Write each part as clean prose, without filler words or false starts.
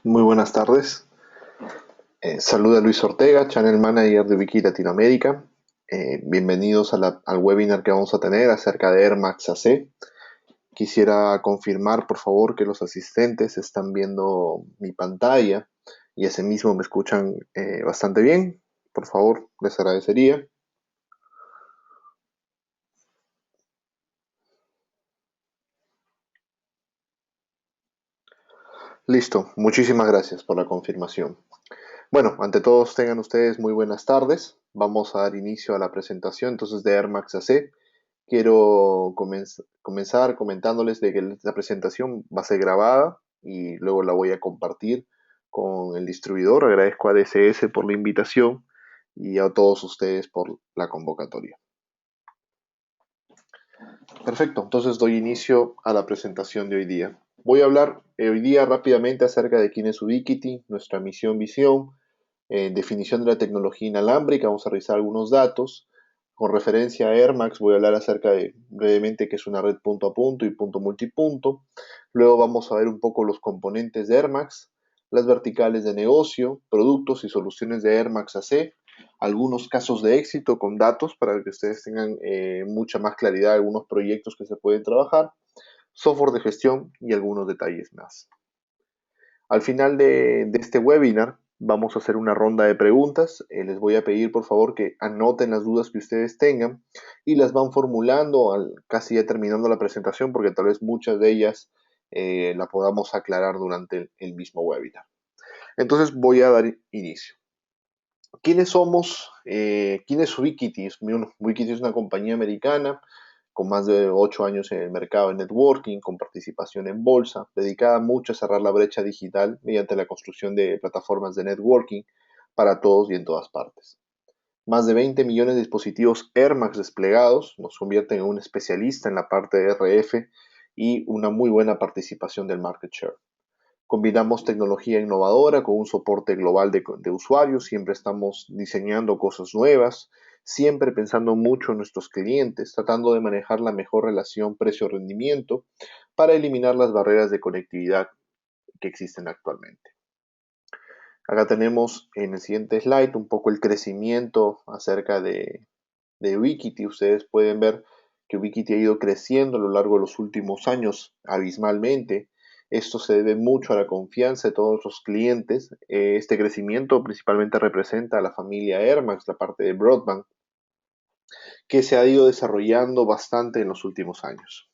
Muy buenas tardes. Saluda Luis Ortega, Channel Manager de Wiki Latinoamérica. Bienvenidos al webinar que vamos a tener acerca de Air Max AC. Quisiera confirmar, por favor, que los asistentes están viendo mi pantalla y asimismo me escuchan bastante bien. Por favor, les agradecería. Listo, muchísimas gracias por la confirmación. Bueno, ante todos tengan ustedes muy buenas tardes. Vamos a dar inicio a la presentación entonces de Air Max AC. Quiero comenzar comentándoles de que la presentación va a ser grabada y luego la voy a compartir con el distribuidor. Agradezco a DCS por la invitación y a todos ustedes por la convocatoria. Perfecto, entonces doy inicio a la presentación de hoy día. Voy a hablar hoy día rápidamente acerca de quién es Ubiquiti, nuestra misión, visión, definición de la tecnología inalámbrica. Vamos a revisar algunos datos. Con referencia a AirMax voy a hablar acerca de brevemente qué es una red punto a punto y punto multipunto. Luego vamos a ver un poco los componentes de AirMax, las verticales de negocio, productos y soluciones de AirMax AC, algunos casos de éxito con datos para que ustedes tengan mucha más claridad de algunos proyectos que se pueden trabajar, software de gestión y algunos detalles más. Al final de este webinar vamos a hacer una ronda de preguntas. Les voy a pedir por favor que anoten las dudas que ustedes tengan y las van formulando casi ya terminando la presentación porque tal vez muchas de ellas la podamos aclarar durante el mismo webinar. Entonces voy a dar inicio. ¿Quiénes somos? ¿Quién es Ubiquiti? Ubiquiti es una compañía americana con más de 8 años en el mercado de networking, con participación en bolsa, dedicada mucho a cerrar la brecha digital mediante la construcción de plataformas de networking para todos y en todas partes. Más de 20 millones de dispositivos AirMax desplegados nos convierten en un especialista en la parte de RF y una muy buena participación del market share. Combinamos tecnología innovadora con un soporte global de usuarios, siempre estamos diseñando cosas nuevas, siempre pensando mucho en nuestros clientes, tratando de manejar la mejor relación precio-rendimiento para eliminar las barreras de conectividad que existen actualmente. Acá tenemos en el siguiente slide un poco el crecimiento acerca de Ubiquiti. Ustedes pueden ver que Ubiquiti ha ido creciendo a lo largo de los últimos años abismalmente. Esto se debe mucho a la confianza de todos los clientes. Este crecimiento principalmente representa a la familia Airmax, la parte de broadband, que se ha ido desarrollando bastante en los últimos años.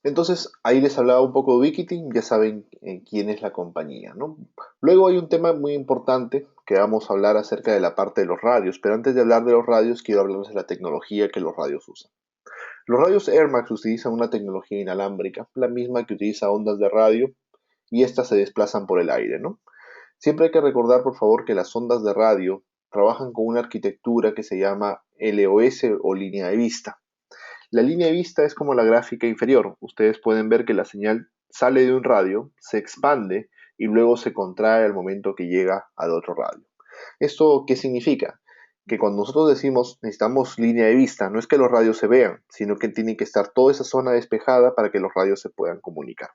Entonces, ahí les hablaba un poco de Ubiquiti, ya saben quién es la compañía, ¿no? Luego hay un tema muy importante que vamos a hablar acerca de la parte de los radios, pero antes de hablar de los radios, quiero hablarles de la tecnología que los radios usan. Los radios AirMax utilizan una tecnología inalámbrica, la misma que utiliza ondas de radio, y estas se desplazan por el aire, ¿no? Siempre hay que recordar, por favor, que las ondas de radio trabajan con una arquitectura que se llama LOS o línea de vista. La línea de vista es como la gráfica inferior. Ustedes pueden ver que la señal sale de un radio, se expande y luego se contrae al momento que llega al otro radio. ¿Esto qué significa? Que cuando nosotros decimos necesitamos línea de vista, no es que los radios se vean, sino que tiene que estar toda esa zona despejada para que los radios se puedan comunicar.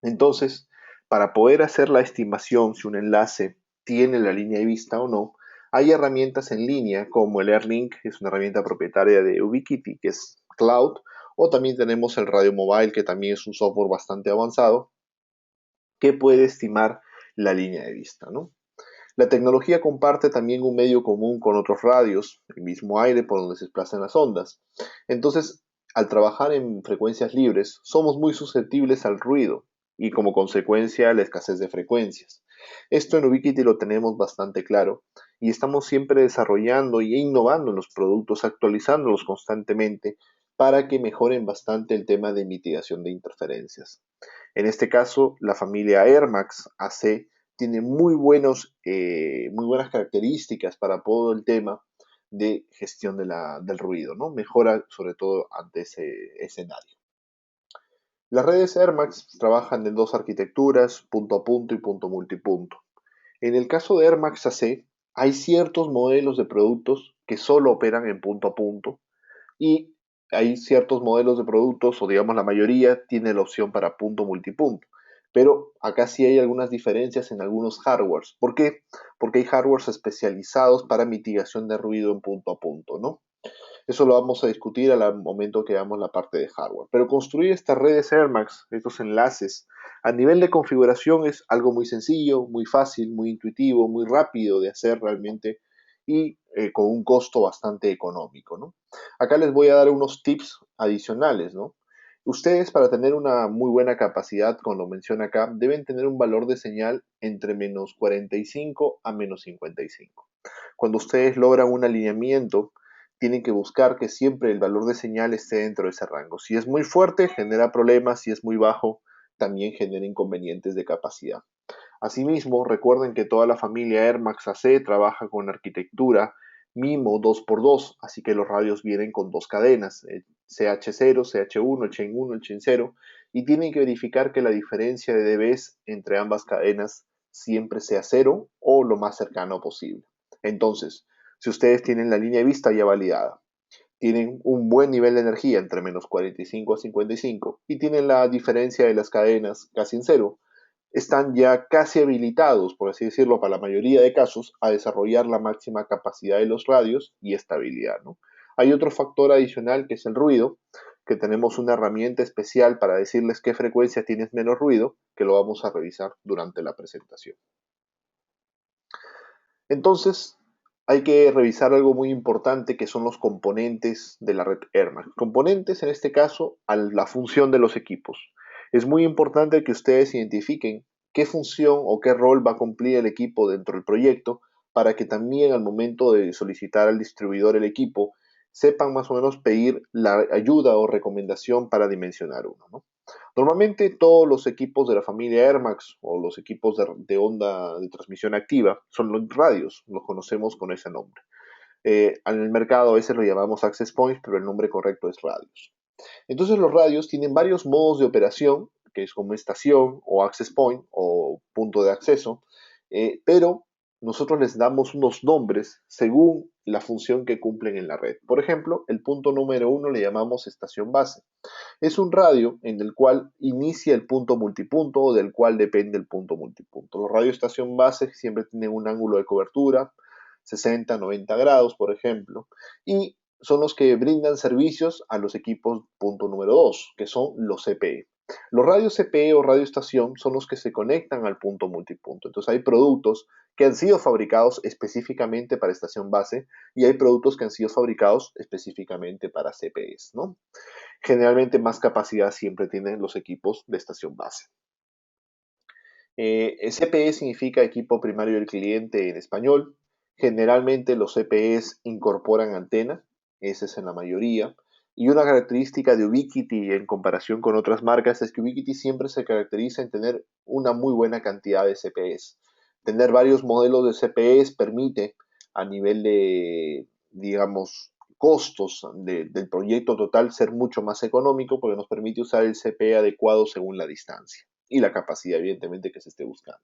Entonces, para poder hacer la estimación si un enlace tiene la línea de vista o no, hay herramientas en línea como el AirLink, que es una herramienta propietaria de Ubiquiti, que es cloud, o también tenemos el Radio Mobile, que también es un software bastante avanzado, que puede estimar la línea de vista, ¿no? La tecnología comparte también un medio común con otros radios, el mismo aire por donde se desplazan las ondas. Entonces, al trabajar en frecuencias libres, somos muy susceptibles al ruido y como consecuencia a la escasez de frecuencias. Esto en Ubiquiti lo tenemos bastante claro y estamos siempre desarrollando e innovando en los productos, actualizándolos constantemente para que mejoren bastante el tema de mitigación de interferencias. En este caso, la familia AirMax AC tiene muy buenas características para todo el tema de gestión del ruido, ¿no? Mejora sobre todo ante ese escenario. Las redes AirMax trabajan en dos arquitecturas, punto a punto y punto multipunto. En el caso de AirMax AC, hay ciertos modelos de productos que solo operan en punto a punto y hay ciertos modelos de productos, o digamos la mayoría, tiene la opción para punto multipunto. Pero acá sí hay algunas diferencias en algunos hardwares. ¿Por qué? Porque hay hardwares especializados para mitigación de ruido en punto a punto, ¿no? Eso lo vamos a discutir al momento que veamos la parte de hardware. Pero construir estas redes AirMax, estos enlaces, a nivel de configuración es algo muy sencillo, muy fácil, muy intuitivo, muy rápido de hacer realmente y con un costo bastante económico, ¿no? Acá les voy a dar unos tips adicionales, ¿no? Ustedes para tener una muy buena capacidad, como lo menciona acá, deben tener un valor de señal entre menos 45 a menos 55. Cuando ustedes logran un alineamiento, tienen que buscar que siempre el valor de señal esté dentro de ese rango. Si es muy fuerte, genera problemas, si es muy bajo, también genera inconvenientes de capacidad. Asimismo, recuerden que toda la familia AirMax AC trabaja con arquitectura MIMO 2x2, así que los radios vienen con dos cadenas, CH0, CH1, el chain 1, el chain 0, y tienen que verificar que la diferencia de dBs entre ambas cadenas siempre sea cero o lo más cercano posible. Entonces, si ustedes tienen la línea de vista ya validada, tienen un buen nivel de energía entre menos 45 a 55 y tienen la diferencia de las cadenas casi en cero, están ya casi habilitados, por así decirlo, para la mayoría de casos, a desarrollar la máxima capacidad de los radios y estabilidad, ¿no? Hay otro factor adicional que es el ruido, que tenemos una herramienta especial para decirles qué frecuencia tienes menos ruido, que lo vamos a revisar durante la presentación. Entonces, hay que revisar algo muy importante que son los componentes de la red AirMax. Componentes, en este caso, a la función de los equipos. Es muy importante que ustedes identifiquen qué función o qué rol va a cumplir el equipo dentro del proyecto para que también al momento de solicitar al distribuidor el equipo sepan más o menos pedir la ayuda o recomendación para dimensionar uno, ¿no? Normalmente todos los equipos de la familia AirMax o los equipos de onda de transmisión activa son los radios, los conocemos con ese nombre. En el mercado a veces lo llamamos access points, pero el nombre correcto es radios. Entonces los radios tienen varios modos de operación, que es como estación o access point o punto de acceso, pero nosotros les damos unos nombres según la función que cumplen en la red. Por ejemplo, el punto número 1 le llamamos estación base. Es un radio en el cual inicia el punto multipunto o del cual depende el punto multipunto. Los radios estación base siempre tienen un ángulo de cobertura, 60, 90 grados, por ejemplo, y son los que brindan servicios a los equipos punto número 2, que son los CPE. Los radios CPE o radioestación son los que se conectan al punto multipunto. Entonces hay productos que han sido fabricados específicamente para estación base y hay productos que han sido fabricados específicamente para CPEs, ¿no? Generalmente más capacidad siempre tienen los equipos de estación base. CPE significa equipo primario del cliente en español. Generalmente los CPEs incorporan antena, esa es en la mayoría. Y una característica de Ubiquiti en comparación con otras marcas es que Ubiquiti siempre se caracteriza en tener una muy buena cantidad de CPEs. Tener varios modelos de CPEs permite a nivel de, digamos, costos del proyecto total ser mucho más económico porque nos permite usar el CPE adecuado según la distancia y la capacidad, evidentemente, que se esté buscando.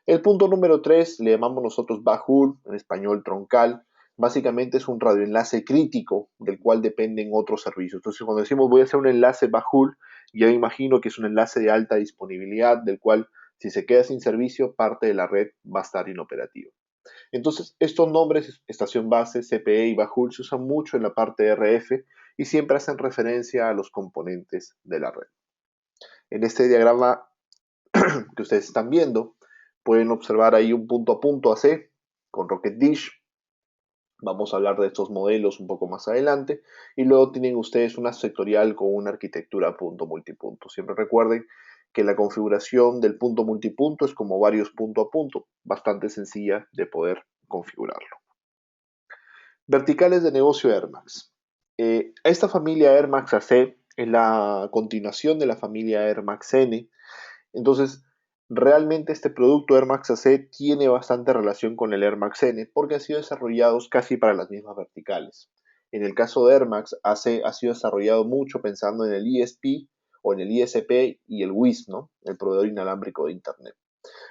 El punto número 3 le llamamos nosotros Bajul, en español troncal. Básicamente es un radioenlace crítico del cual dependen otros servicios. Entonces, cuando decimos voy a hacer un enlace Bajul, ya me imagino que es un enlace de alta disponibilidad, del cual si se queda sin servicio, parte de la red va a estar inoperativa. Entonces, estos nombres, estación base, CPE y Bajul, se usan mucho en la parte de RF y siempre hacen referencia a los componentes de la red. En este diagrama que ustedes están viendo, pueden observar ahí un punto a punto AC con Rocket Dish. Vamos a hablar de estos modelos un poco más adelante. Y luego tienen ustedes una sectorial con una arquitectura punto multipunto. Siempre recuerden que la configuración del punto multipunto es como varios punto a punto, bastante sencilla de poder configurarlo. Verticales de negocio AirMax. Esta familia AirMax AC es la continuación de la familia AirMax N. Entonces, realmente este producto Air Max AC tiene bastante relación con el Air Max N porque han sido desarrollados casi para las mismas verticales. En el caso de Air Max AC ha sido desarrollado mucho pensando en el ISP o en el ISP y el WIS, ¿no? El proveedor inalámbrico de Internet.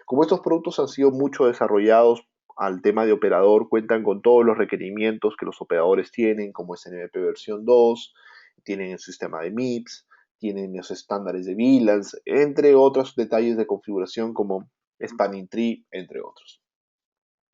Como estos productos han sido mucho desarrollados al tema de operador, cuentan con todos los requerimientos que los operadores tienen, como SNMP versión 2, tienen el sistema de MIPS, tienen los estándares de VLANs, entre otros detalles de configuración como Spanning Tree, entre otros.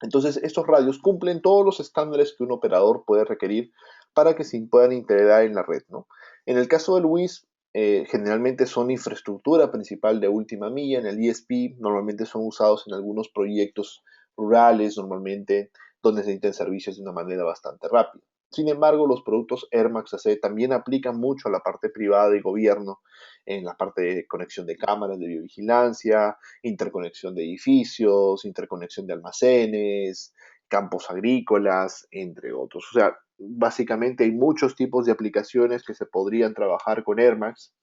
Entonces, estos radios cumplen todos los estándares que un operador puede requerir para que se puedan integrar en la red, ¿no? En el caso del WIS, generalmente son infraestructura principal de última milla. En el ISP normalmente son usados en algunos proyectos rurales, normalmente donde se necesitan servicios de una manera bastante rápida. Sin embargo, los productos Airmax AC también aplican mucho a la parte privada y gobierno, en la parte de conexión de cámaras de biovigilancia, interconexión de edificios, interconexión de almacenes, campos agrícolas, entre otros. O sea, básicamente hay muchos tipos de aplicaciones que se podrían trabajar con Airmax,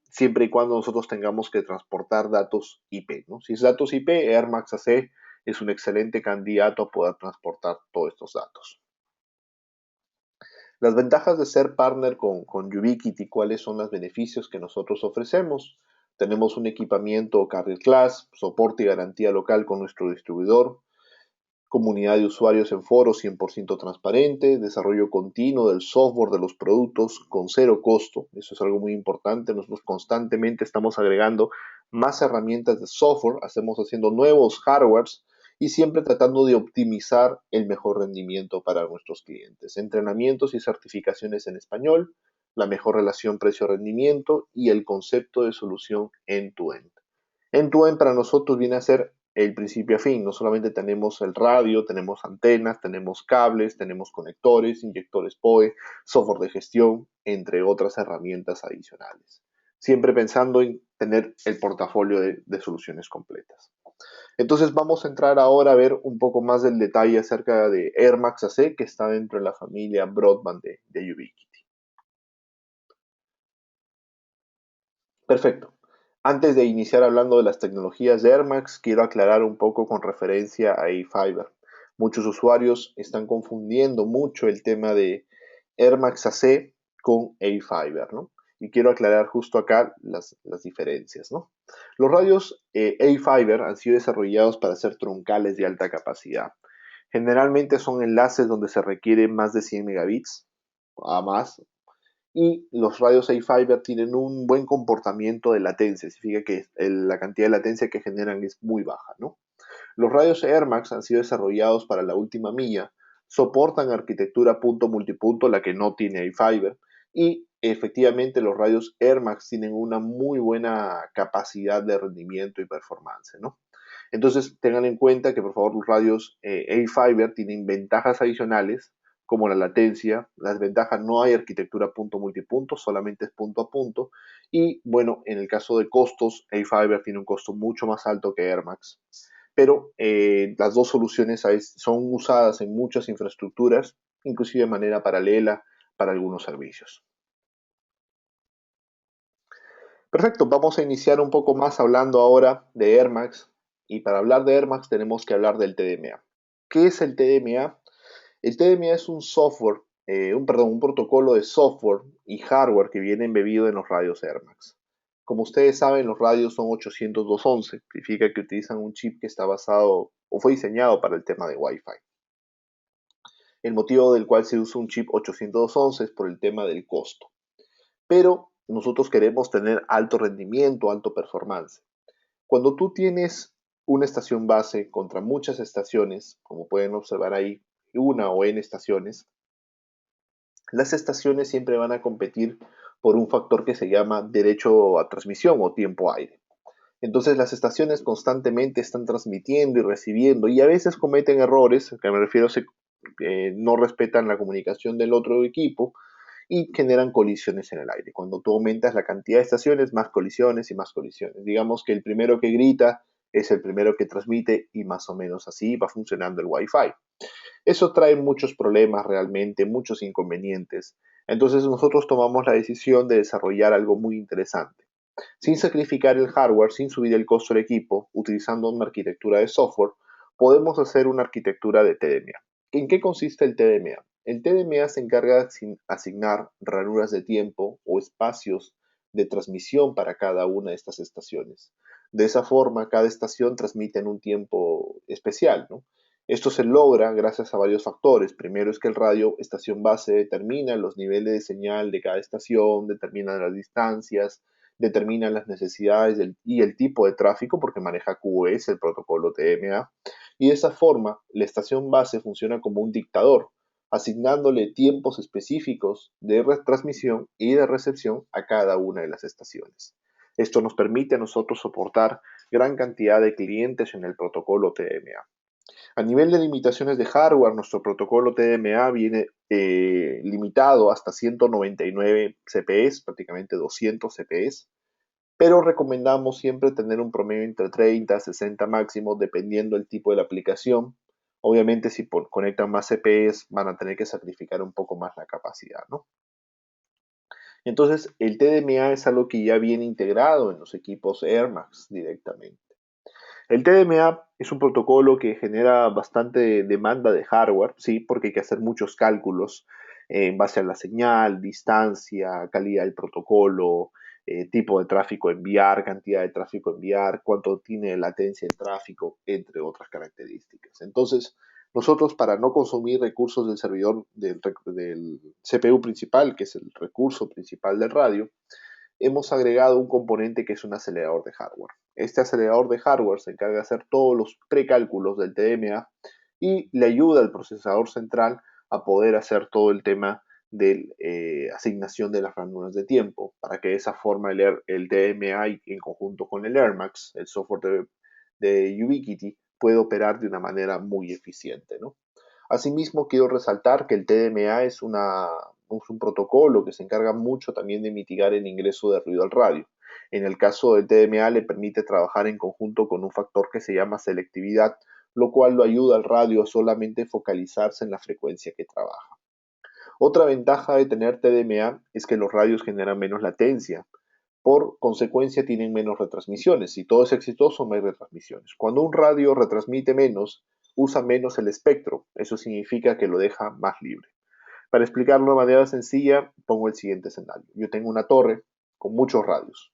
siempre y cuando nosotros tengamos que transportar datos IP, ¿no? Si es datos IP, Airmax AC es un excelente candidato a poder transportar todos estos datos. Las ventajas de ser partner con Ubiquiti, ¿cuáles son los beneficios que nosotros ofrecemos? Tenemos un equipamiento Carrier Class, soporte y garantía local con nuestro distribuidor, comunidad de usuarios en foros 100% transparente, desarrollo continuo del software de los productos con cero costo. Eso es algo muy importante. Nosotros constantemente estamos agregando más herramientas de software, hacemos haciendo nuevos hardwares y siempre tratando de optimizar el mejor rendimiento para nuestros clientes. Entrenamientos y certificaciones en español, la mejor relación precio-rendimiento y el concepto de solución end-to-end. End-to-end para nosotros viene a ser el principio a fin. No solamente tenemos el radio, tenemos antenas, tenemos cables, tenemos conectores, inyectores PoE, software de gestión, entre otras herramientas adicionales. Siempre pensando en tener el portafolio de soluciones completas. Entonces vamos a entrar ahora a ver un poco más del detalle acerca de Airmax AC, que está dentro de la familia Broadband de Ubiquiti. Perfecto. Antes de iniciar hablando de las tecnologías de Airmax, quiero aclarar un poco con referencia a A-Fiber. Muchos usuarios están confundiendo mucho el tema de Airmax AC con A-Fiber, ¿no? Y quiero aclarar justo acá las diferencias, ¿no? Los radios A-Fiber han sido desarrollados para ser troncales de alta capacidad. Generalmente son enlaces donde se requiere más de 100 megabits a más, y los radios A-Fiber tienen un buen comportamiento de latencia, significa que la cantidad de latencia que generan es muy baja, ¿no? Los radios Airmax han sido desarrollados para la última milla, soportan arquitectura punto multipunto, la que no tiene A-Fiber, y efectivamente los radios Airmax tienen una muy buena capacidad de rendimiento y performance, ¿no? Entonces tengan en cuenta que por favor los radios A-Fiber tienen ventajas adicionales como la latencia, las ventajas no hay arquitectura punto multipunto, solamente es punto a punto, y bueno, en el caso de costos, A-Fiber tiene un costo mucho más alto que Airmax, pero las dos soluciones son usadas en muchas infraestructuras, inclusive de manera paralela para algunos servicios. Perfecto, vamos a iniciar un poco más hablando ahora de Airmax, y para hablar de Airmax tenemos que hablar del TDMA. ¿Qué es el TDMA? El TDMA es un software, un protocolo de software y hardware que viene embebido en los radios Airmax. Como ustedes saben, los radios son 802.11, significa que utilizan un chip que está basado o fue diseñado para el tema de Wi-Fi. El motivo del cual se usa un chip 802.11 es por el tema del costo. Pero nosotros queremos tener alto rendimiento, alto performance. Cuando tú tienes una estación base contra muchas estaciones, como pueden observar ahí, una o n estaciones, las estaciones siempre van a competir por un factor que se llama derecho a transmisión o tiempo aire. Entonces las estaciones constantemente están transmitiendo y recibiendo y a veces cometen errores, que me refiero no respetan la comunicación del otro equipo y generan colisiones en el aire. Cuando tú aumentas la cantidad de estaciones, más colisiones y más colisiones. Digamos que el primero que grita es el primero que transmite y más o menos así va funcionando el Wi-Fi. Eso trae muchos problemas realmente, muchos inconvenientes. Entonces nosotros tomamos la decisión de desarrollar algo muy interesante. Sin sacrificar el hardware, sin subir el costo del equipo, utilizando una arquitectura de software, podemos hacer una arquitectura de TDMA. ¿En qué consiste el TDMA? El TDMA se encarga de asignar ranuras de tiempo o espacios de transmisión para cada una de estas estaciones. De esa forma, cada estación transmite en un tiempo especial, ¿no? Esto se logra gracias a varios factores. Primero es que el radio estación base determina los niveles de señal de cada estación, determina las distancias, determina las necesidades y el tipo de tráfico porque maneja QoS, el protocolo TMA. Y de esa forma, la estación base funciona como un dictador, asignándole tiempos específicos de retransmisión y de recepción a cada una de las estaciones. Esto nos permite a nosotros soportar gran cantidad de clientes en el protocolo TMA. A nivel de limitaciones de hardware, nuestro protocolo TDMA viene limitado hasta 199 CPS, prácticamente 200 CPS, pero recomendamos siempre tener un promedio entre 30 a 60 máximo, dependiendo del tipo de la aplicación. Obviamente, si conectan más CPS, van a tener que sacrificar un poco más la capacidad, ¿no? Entonces, el TDMA es algo que ya viene integrado en los equipos Air Max directamente. El TDMA es un protocolo que genera bastante demanda de hardware, sí, porque hay que hacer muchos cálculos en base a la señal, distancia, calidad del protocolo, tipo de tráfico a enviar, cantidad de tráfico a enviar, cuánto tiene latencia el tráfico, entre otras características. Entonces, nosotros para no consumir recursos del servidor del CPU principal, que es el recurso principal del radio, hemos agregado un componente que es un acelerador de hardware. Este acelerador de hardware se encarga de hacer todos los precálculos del TDMA y le ayuda al procesador central a poder hacer todo el tema de asignación de las ranuras de tiempo, para que de esa forma el TDMA en conjunto con el AirMax, el software de Ubiquiti, puede operar de una manera muy eficiente, ¿no? Asimismo, quiero resaltar que el TDMA es un protocolo que se encarga mucho también de mitigar el ingreso de ruido al radio. En el caso del TDMA le permite trabajar en conjunto con un factor que se llama selectividad, lo cual lo ayuda al radio a solamente focalizarse en la frecuencia que trabaja. Otra ventaja de tener TDMA es que los radios generan menos latencia. Por consecuencia, tienen menos retransmisiones. Si todo es exitoso, no hay retransmisiones. Cuando un radio retransmite menos, usa menos el espectro. Eso significa que lo deja más libre. Para explicarlo de manera sencilla, pongo el siguiente escenario. Yo tengo una torre con muchos radios.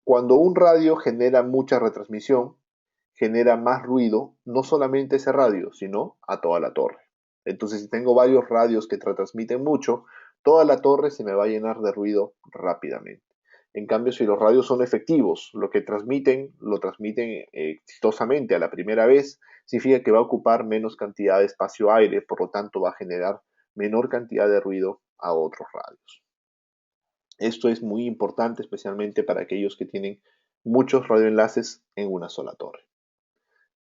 Cuando un radio genera mucha retransmisión, genera más ruido, no solamente ese radio, sino a toda la torre. Entonces, si tengo varios radios que retransmiten mucho, toda la torre se me va a llenar de ruido rápidamente. En cambio, si los radios son efectivos, lo que transmiten, lo transmiten exitosamente a la primera vez, significa que va a ocupar menos cantidad de espacio-aire, por lo tanto va a generar menor cantidad de ruido a otros radios. Esto es muy importante, especialmente para aquellos que tienen muchos radioenlaces en una sola torre.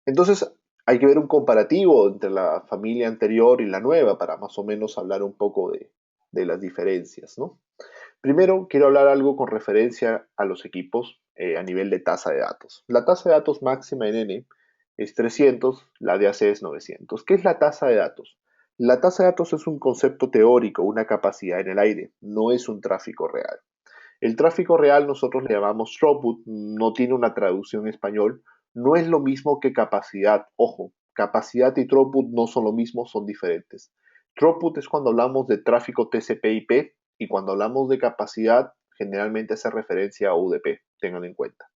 Entonces, hay que ver un comparativo entre la familia anterior y la nueva para más o menos hablar un poco de las diferencias, ¿no? Primero, quiero hablar algo con referencia a los equipos a nivel de tasa de datos. La tasa de datos máxima en N es 300, la de AC es 900. ¿Qué es la tasa de datos? La tasa de datos es un concepto teórico, una capacidad en el aire, no es un tráfico real. El tráfico real nosotros le llamamos throughput, no tiene una traducción en español, no es lo mismo que capacidad. Ojo, capacidad y throughput no son lo mismo, son diferentes. Throughput es cuando hablamos de tráfico TCP/IP y cuando hablamos de capacidad generalmente hace referencia a UDP, tengan en cuenta.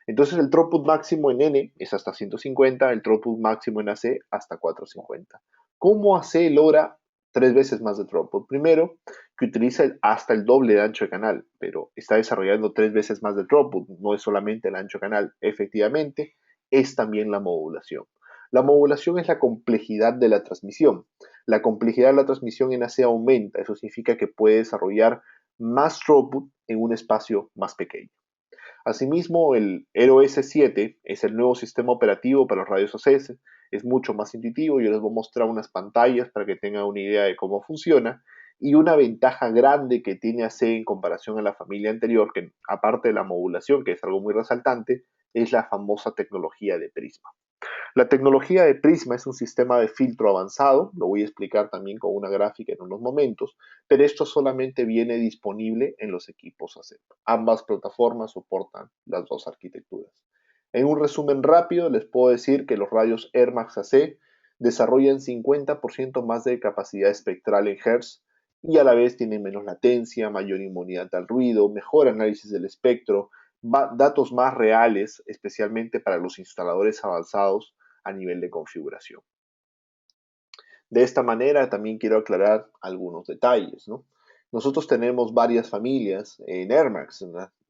Entonces el throughput máximo en N es hasta 150, el throughput máximo en AC hasta 450. ¿Cómo AC logra tres veces más de throughput? Primero, que utiliza hasta el doble de ancho de canal, pero está desarrollando tres veces más de throughput, no es solamente el ancho de canal, efectivamente, es también la modulación. La modulación es la complejidad de la transmisión. La complejidad de la transmisión en AC aumenta, eso significa que puede desarrollar más throughput en un espacio más pequeño. Asimismo, el s 7 es el nuevo sistema operativo para los radios ACS. Es mucho más intuitivo. Yo les voy a mostrar unas pantallas para que tengan una idea de cómo funciona. Y una ventaja grande que tiene AC en comparación a la familia anterior, que aparte de la modulación, que es algo muy resaltante, es la famosa tecnología de Prisma. La tecnología de Prisma es un sistema de filtro avanzado, lo voy a explicar también con una gráfica en unos momentos, pero esto solamente viene disponible en los equipos AC. Ambas plataformas soportan las dos arquitecturas. En un resumen rápido, les puedo decir que los radios AirMax AC desarrollan 50% más de capacidad espectral en Hertz y a la vez tienen menos latencia, mayor inmunidad al ruido, mejor análisis del espectro, datos más reales, especialmente para los instaladores avanzados a nivel de configuración. De esta manera también quiero aclarar algunos detalles, ¿no? Nosotros tenemos varias familias en Air Max.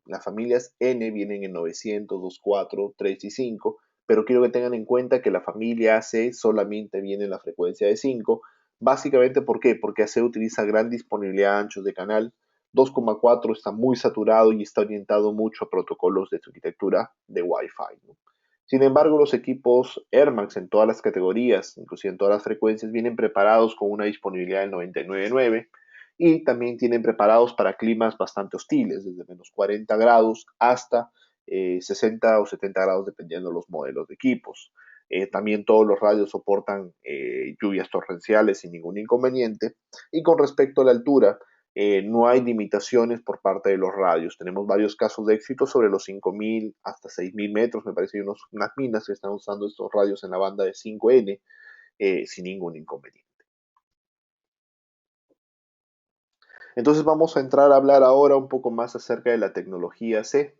Las familias N vienen en 900, 24, 3 y 5, pero quiero que tengan en cuenta que la familia AC solamente viene en la frecuencia de 5. Básicamente, ¿por qué? Porque AC utiliza gran disponibilidad de anchos de canal. 2,4 está muy saturado y está orientado mucho a protocolos de arquitectura de Wi-Fi, ¿no? Sin embargo, los equipos Air Max en todas las categorías, inclusive en todas las frecuencias, vienen preparados con una disponibilidad del 99.9 y también tienen preparados para climas bastante hostiles, desde menos 40 grados hasta 60 o 70 grados, dependiendo de los modelos de equipos. También todos los radios soportan lluvias torrenciales sin ningún inconveniente. Y con respecto a la altura, no hay limitaciones por parte de los radios. Tenemos varios casos de éxito sobre los 5.000 hasta 6.000 metros. Me parece que hay unas minas que están usando estos radios en la banda de 5N sin ningún inconveniente. Entonces vamos a entrar a hablar ahora un poco más acerca de la tecnología C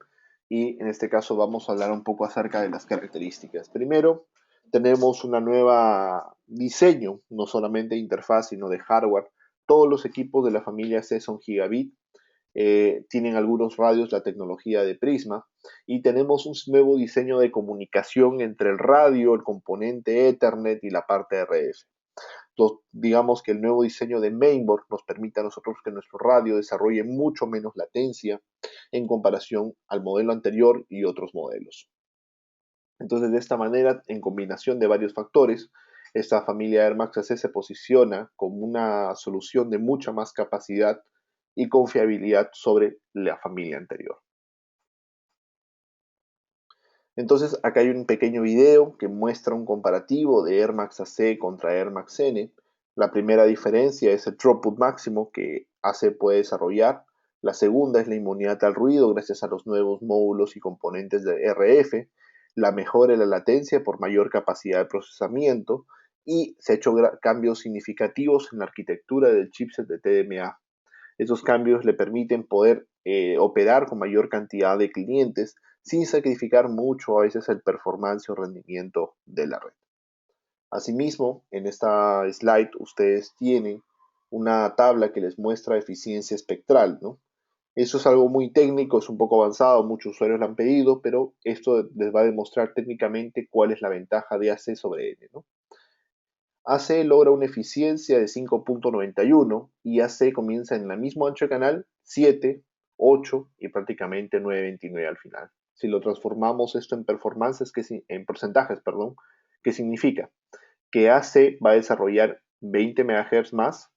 y en este caso vamos a hablar un poco acerca de las características. Primero, tenemos una nueva diseño, no solamente de interfaz, sino de hardware. Todos los equipos de la familia C son gigabit, tienen algunos radios la tecnología de Prisma y tenemos un nuevo diseño de comunicación entre el radio, el componente Ethernet y la parte RF. Digamos que el nuevo diseño de Mainboard nos permite a nosotros que nuestro radio desarrolle mucho menos latencia en comparación al modelo anterior y otros modelos. Entonces, de esta manera, en combinación de varios factores, esta familia Air Max AC se posiciona como una solución de mucha más capacidad y confiabilidad sobre la familia anterior. Entonces, acá hay un pequeño video que muestra un comparativo de Air Max AC contra Air Max N. La primera diferencia es el throughput máximo que AC puede desarrollar. La segunda es la inmunidad al ruido gracias a los nuevos módulos y componentes de RF. La mejora en la latencia por mayor capacidad de procesamiento. Y se han hecho cambios significativos en la arquitectura del chipset de TDMA. Esos cambios le permiten poder operar con mayor cantidad de clientes sin sacrificar mucho a veces el performance o rendimiento de la red. Asimismo, en esta slide ustedes tienen una tabla que les muestra eficiencia espectral, ¿no? Eso es algo muy técnico, es un poco avanzado, muchos usuarios lo han pedido, pero esto les va a demostrar técnicamente cuál es la ventaja de AC sobre N, ¿no? AC logra una eficiencia de 5.91 y AC comienza en el mismo ancho de canal 7, 8 y prácticamente 9.29 al final. Si lo transformamos esto en performances, en porcentajes, perdón, ¿qué significa? Que AC va a desarrollar 20 MHz más,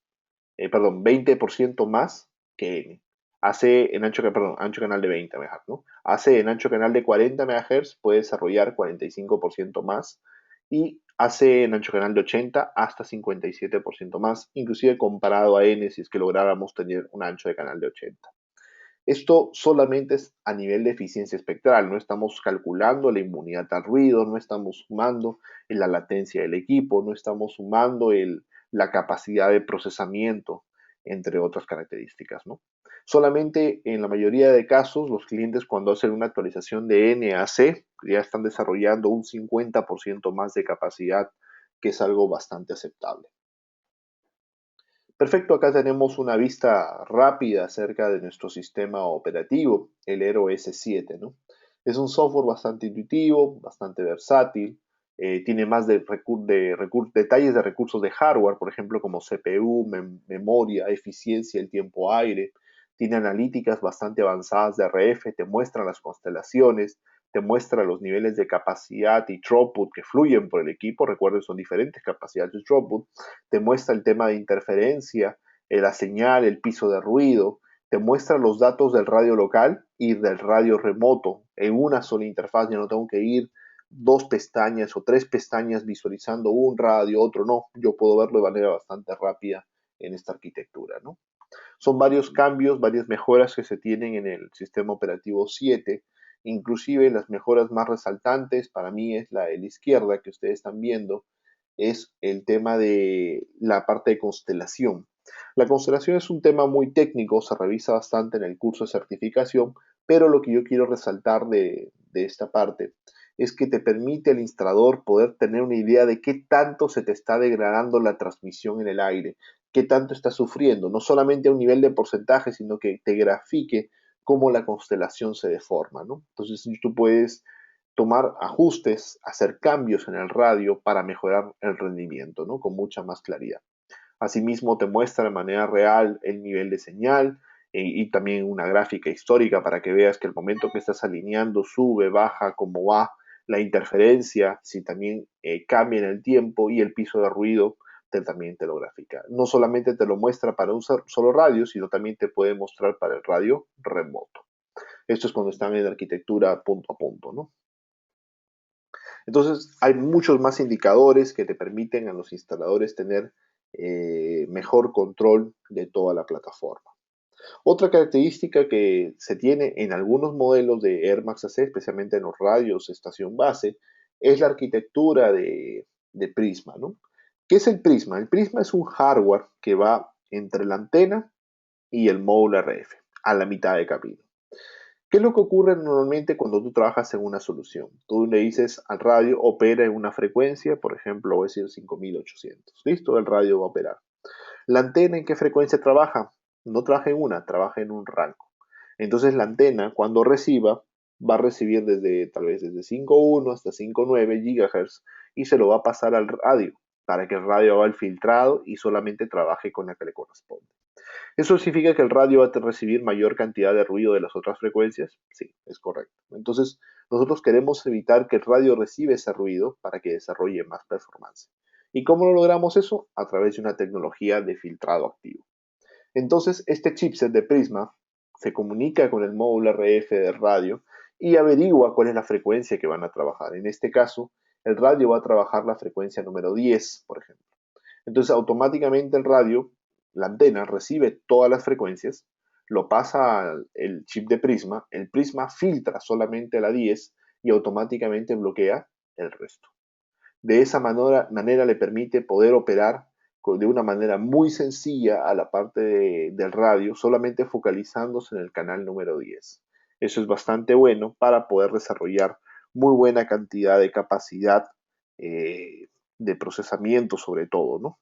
20% más que N. AC en ancho canal de 20 MHz, ¿no? AC en ancho canal de 40 MHz puede desarrollar 45% más y AC en ancho canal de 80 hasta 57% más, inclusive comparado a N si es que lográramos tener un ancho de canal de 80. Esto solamente es a nivel de eficiencia espectral, no estamos calculando la inmunidad al ruido, no estamos sumando en la latencia del equipo, no estamos sumando la capacidad de procesamiento, entre otras características, ¿no? Solamente en la mayoría de casos los clientes cuando hacen una actualización de N a C ya están desarrollando un 50% más de capacidad, que es algo bastante aceptable. Perfecto, acá tenemos una vista rápida acerca de nuestro sistema operativo, el Aero S7, ¿no? Es un software bastante intuitivo, bastante versátil, tiene más detalles de recursos de hardware, por ejemplo, como CPU, memoria, eficiencia, el tiempo aire, tiene analíticas bastante avanzadas de RF, te muestra las constelaciones, te muestra los niveles de capacidad y throughput que fluyen por el equipo, recuerden, son diferentes capacidades de throughput, te muestra el tema de interferencia, la señal, el piso de ruido, te muestra los datos del radio local y del radio remoto en una sola interfaz. Ya no tengo que ir 2 pestañas o 3 pestañas visualizando un radio, otro no. Yo puedo verlo de manera bastante rápida en esta arquitectura, ¿no? Son varios cambios, varias mejoras que se tienen en el sistema operativo 7. Inclusive las mejoras más resaltantes para mí es la de la izquierda que ustedes están viendo, es el tema de la parte de constelación. La constelación es un tema muy técnico, se revisa bastante en el curso de certificación, pero lo que yo quiero resaltar de esta parte es que te permite al instalador poder tener una idea de qué tanto se te está degradando la transmisión en el aire, qué tanto está sufriendo, no solamente a un nivel de porcentaje, sino que te grafique cómo la constelación se deforma, ¿no? Entonces tú puedes tomar ajustes, hacer cambios en el radio para mejorar el rendimiento, ¿no? Con mucha más claridad. Asimismo, te muestra de manera real el nivel de señal y también una gráfica histórica para que veas que el momento que estás alineando sube, baja, cómo va la interferencia, si también cambia en el tiempo y el piso de ruido también te lo grafica. No solamente te lo muestra para un solo radio, sino también te puede mostrar para el radio remoto. Esto es cuando están en arquitectura punto a punto, ¿no? Entonces, hay muchos más indicadores que te permiten a los instaladores tener mejor control de toda la plataforma. Otra característica que se tiene en algunos modelos de Air Max AC, especialmente en los radios estación base, es la arquitectura de Prisma, ¿no? ¿Qué es el Prisma? El Prisma es un hardware que va entre la antena y el módulo RF, a la mitad de camino. ¿Qué es lo que ocurre normalmente cuando tú trabajas en una solución? Tú le dices al radio, opera en una frecuencia, por ejemplo, voy a decir 5800. ¿Listo? El radio va a operar. ¿La antena en qué frecuencia trabaja? No trabaja en una, trabaja en un rango. Entonces la antena, cuando reciba, va a recibir desde tal vez desde 5.1 hasta 5.9 GHz y se lo va a pasar al radio para que el radio haga el filtrado y solamente trabaje con la que le corresponde. ¿Eso significa que el radio va a recibir mayor cantidad de ruido de las otras frecuencias? Sí, es correcto. Entonces, nosotros queremos evitar que el radio reciba ese ruido para que desarrolle más performance. ¿Y cómo lo logramos eso? A través de una tecnología de filtrado activo. Entonces, este chipset de Prisma se comunica con el módulo RF del radio y averigua cuál es la frecuencia que van a trabajar. En este caso, el radio va a trabajar la frecuencia número 10, por ejemplo. Entonces, automáticamente el radio, la antena, recibe todas las frecuencias, lo pasa al chip de Prisma, el Prisma filtra solamente la 10 y automáticamente bloquea el resto. De esa manera le permite poder operar de una manera muy sencilla a la parte del radio, solamente focalizándose en el canal número 10. Eso es bastante bueno para poder desarrollar muy buena cantidad de capacidad de procesamiento sobre todo, ¿no?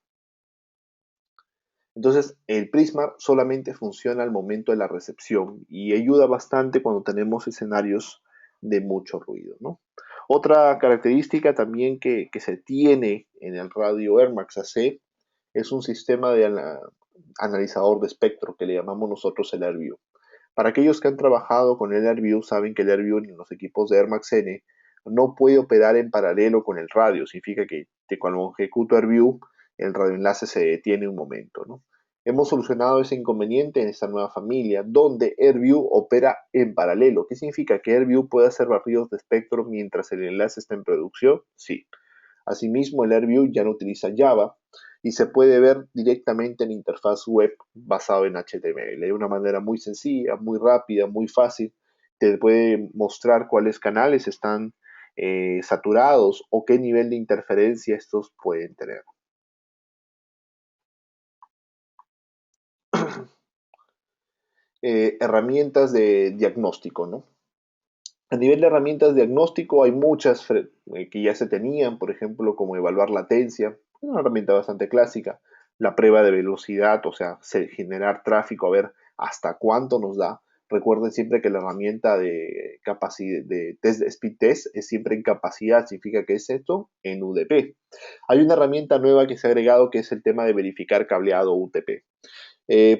Entonces, el Prisma solamente funciona al momento de la recepción y ayuda bastante cuando tenemos escenarios de mucho ruido, ¿no? Otra característica también que se tiene en el radio Air Max AC es un sistema de analizador de espectro que le llamamos nosotros el AirView. Para aquellos que han trabajado con el AirView, saben que el AirView en los equipos de Air Max N no puede operar en paralelo con el radio. Significa que cuando ejecuto AirView, el radioenlace se detiene un momento, ¿no? Hemos solucionado ese inconveniente en esta nueva familia, donde AirView opera en paralelo. ¿Qué significa? ¿Que AirView puede hacer barridos de espectro mientras el enlace está en producción? Sí. Asimismo, el AirView ya no utiliza Java y se puede ver directamente en la interfaz web basado en HTML. De una manera muy sencilla, muy rápida, muy fácil. Te puede mostrar cuáles canales están saturados o qué nivel de interferencia estos pueden tener. Herramientas de diagnóstico, ¿no? A nivel de herramientas de diagnóstico hay muchas que ya se tenían, por ejemplo, como evaluar latencia, una herramienta bastante clásica, la prueba de velocidad, o sea, generar tráfico, a ver hasta cuánto nos da. Recuerden siempre que la herramienta de capacidad de test de speed test es siempre en capacidad, significa que es esto en UDP. Hay una herramienta nueva que se ha agregado que es el tema de verificar cableado UTP.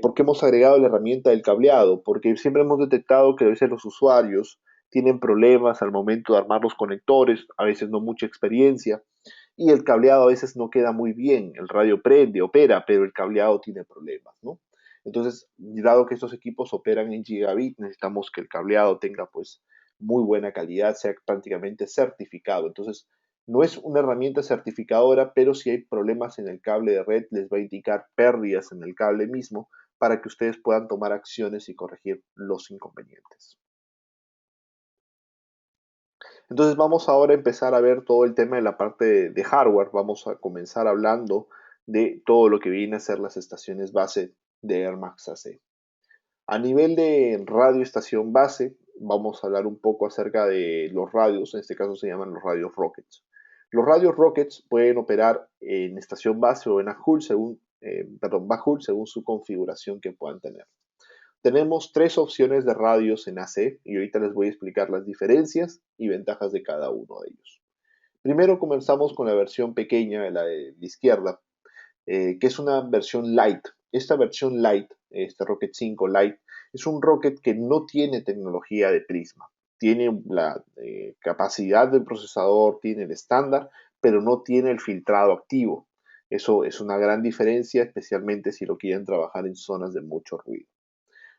¿Por qué hemos agregado la herramienta del cableado? Porque siempre hemos detectado que a veces los usuarios tienen problemas al momento de armar los conectores, a veces no mucha experiencia, y el cableado a veces no queda muy bien. El radio prende, opera, pero el cableado tiene problemas, ¿no? Entonces, dado que estos equipos operan en gigabit, necesitamos que el cableado tenga pues muy buena calidad, sea prácticamente certificado. Entonces, no es una herramienta certificadora, pero si hay problemas en el cable de red, les va a indicar pérdidas en el cable mismo para que ustedes puedan tomar acciones y corregir los inconvenientes. Entonces vamos ahora a empezar a ver todo el tema de la parte de hardware. Vamos a comenzar hablando de todo lo que viene a ser las estaciones base de Air Max AC. A nivel de radio estación base, vamos a hablar un poco acerca de los radios, en este caso se llaman los radios Rockets. Los radios Rockets pueden operar en estación base o en AHUL backhaul según su configuración que puedan tener. Tenemos tres opciones de radios en AC y ahorita les voy a explicar las diferencias y ventajas de cada uno de ellos. Primero comenzamos con la versión pequeña, la de la izquierda, que es una versión light. Esta versión light, este Rocket 5 Lite, es un rocket que no tiene tecnología de Prisma. Tiene la capacidad del procesador, tiene el estándar, pero no tiene el filtrado activo. Eso es una gran diferencia, especialmente si lo quieren trabajar en zonas de mucho ruido.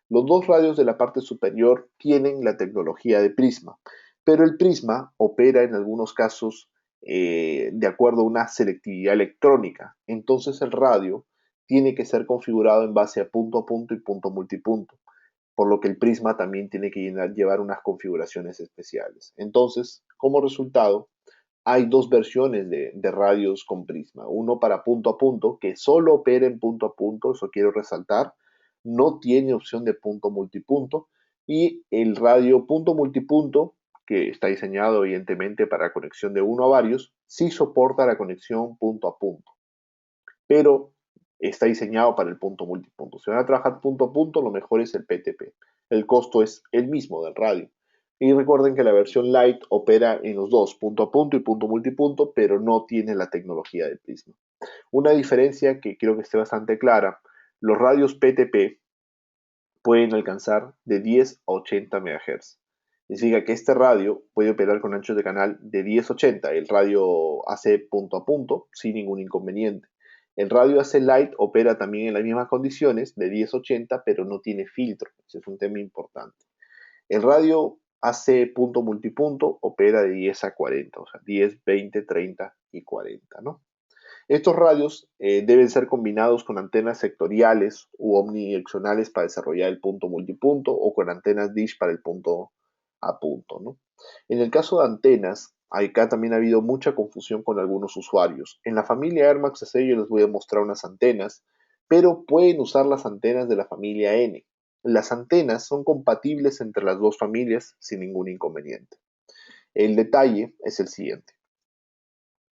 Los dos radios de la parte superior tienen la tecnología de Prisma, pero el Prisma opera en algunos casos de acuerdo a una selectividad electrónica. Entonces el radio tiene que ser configurado en base a punto y punto multipunto, por lo que el Prisma también tiene que llevar unas configuraciones especiales. Entonces, como resultado, hay dos versiones de radios con Prisma. Uno para punto a punto, que solo opera en punto a punto, eso quiero resaltar, no tiene opción de punto multipunto, y el radio punto multipunto, que está diseñado evidentemente para conexión de uno a varios, sí soporta la conexión punto a punto, pero está diseñado para el punto multipunto. Si van a trabajar punto a punto, lo mejor es el PTP. El costo es el mismo del radio. Y recuerden que la versión Lite opera en los dos, punto a punto y punto multipunto, pero no tiene la tecnología de Prisma. Una diferencia que creo que esté bastante clara, los radios PTP pueden alcanzar de 10 a 80 MHz. Significa que este radio puede operar con anchos de canal de 10-80, el radio AC punto a punto, sin ningún inconveniente. El radio AC Lite opera también en las mismas condiciones, de 10-80, pero no tiene filtro. Ese es un tema importante. El radio AC punto multipunto opera de 10 a 40, o sea, 10, 20, 30 y 40, ¿no? Estos radios deben ser combinados con antenas sectoriales u omnidireccionales para desarrollar el punto multipunto o con antenas dish para el punto a punto, ¿no? En el caso de antenas, acá también ha habido mucha confusión con algunos usuarios. En la familia Air Max AC yo les voy a mostrar unas antenas, pero pueden usar las antenas de la familia N. Las antenas son compatibles entre las dos familias sin ningún inconveniente. El detalle es el siguiente.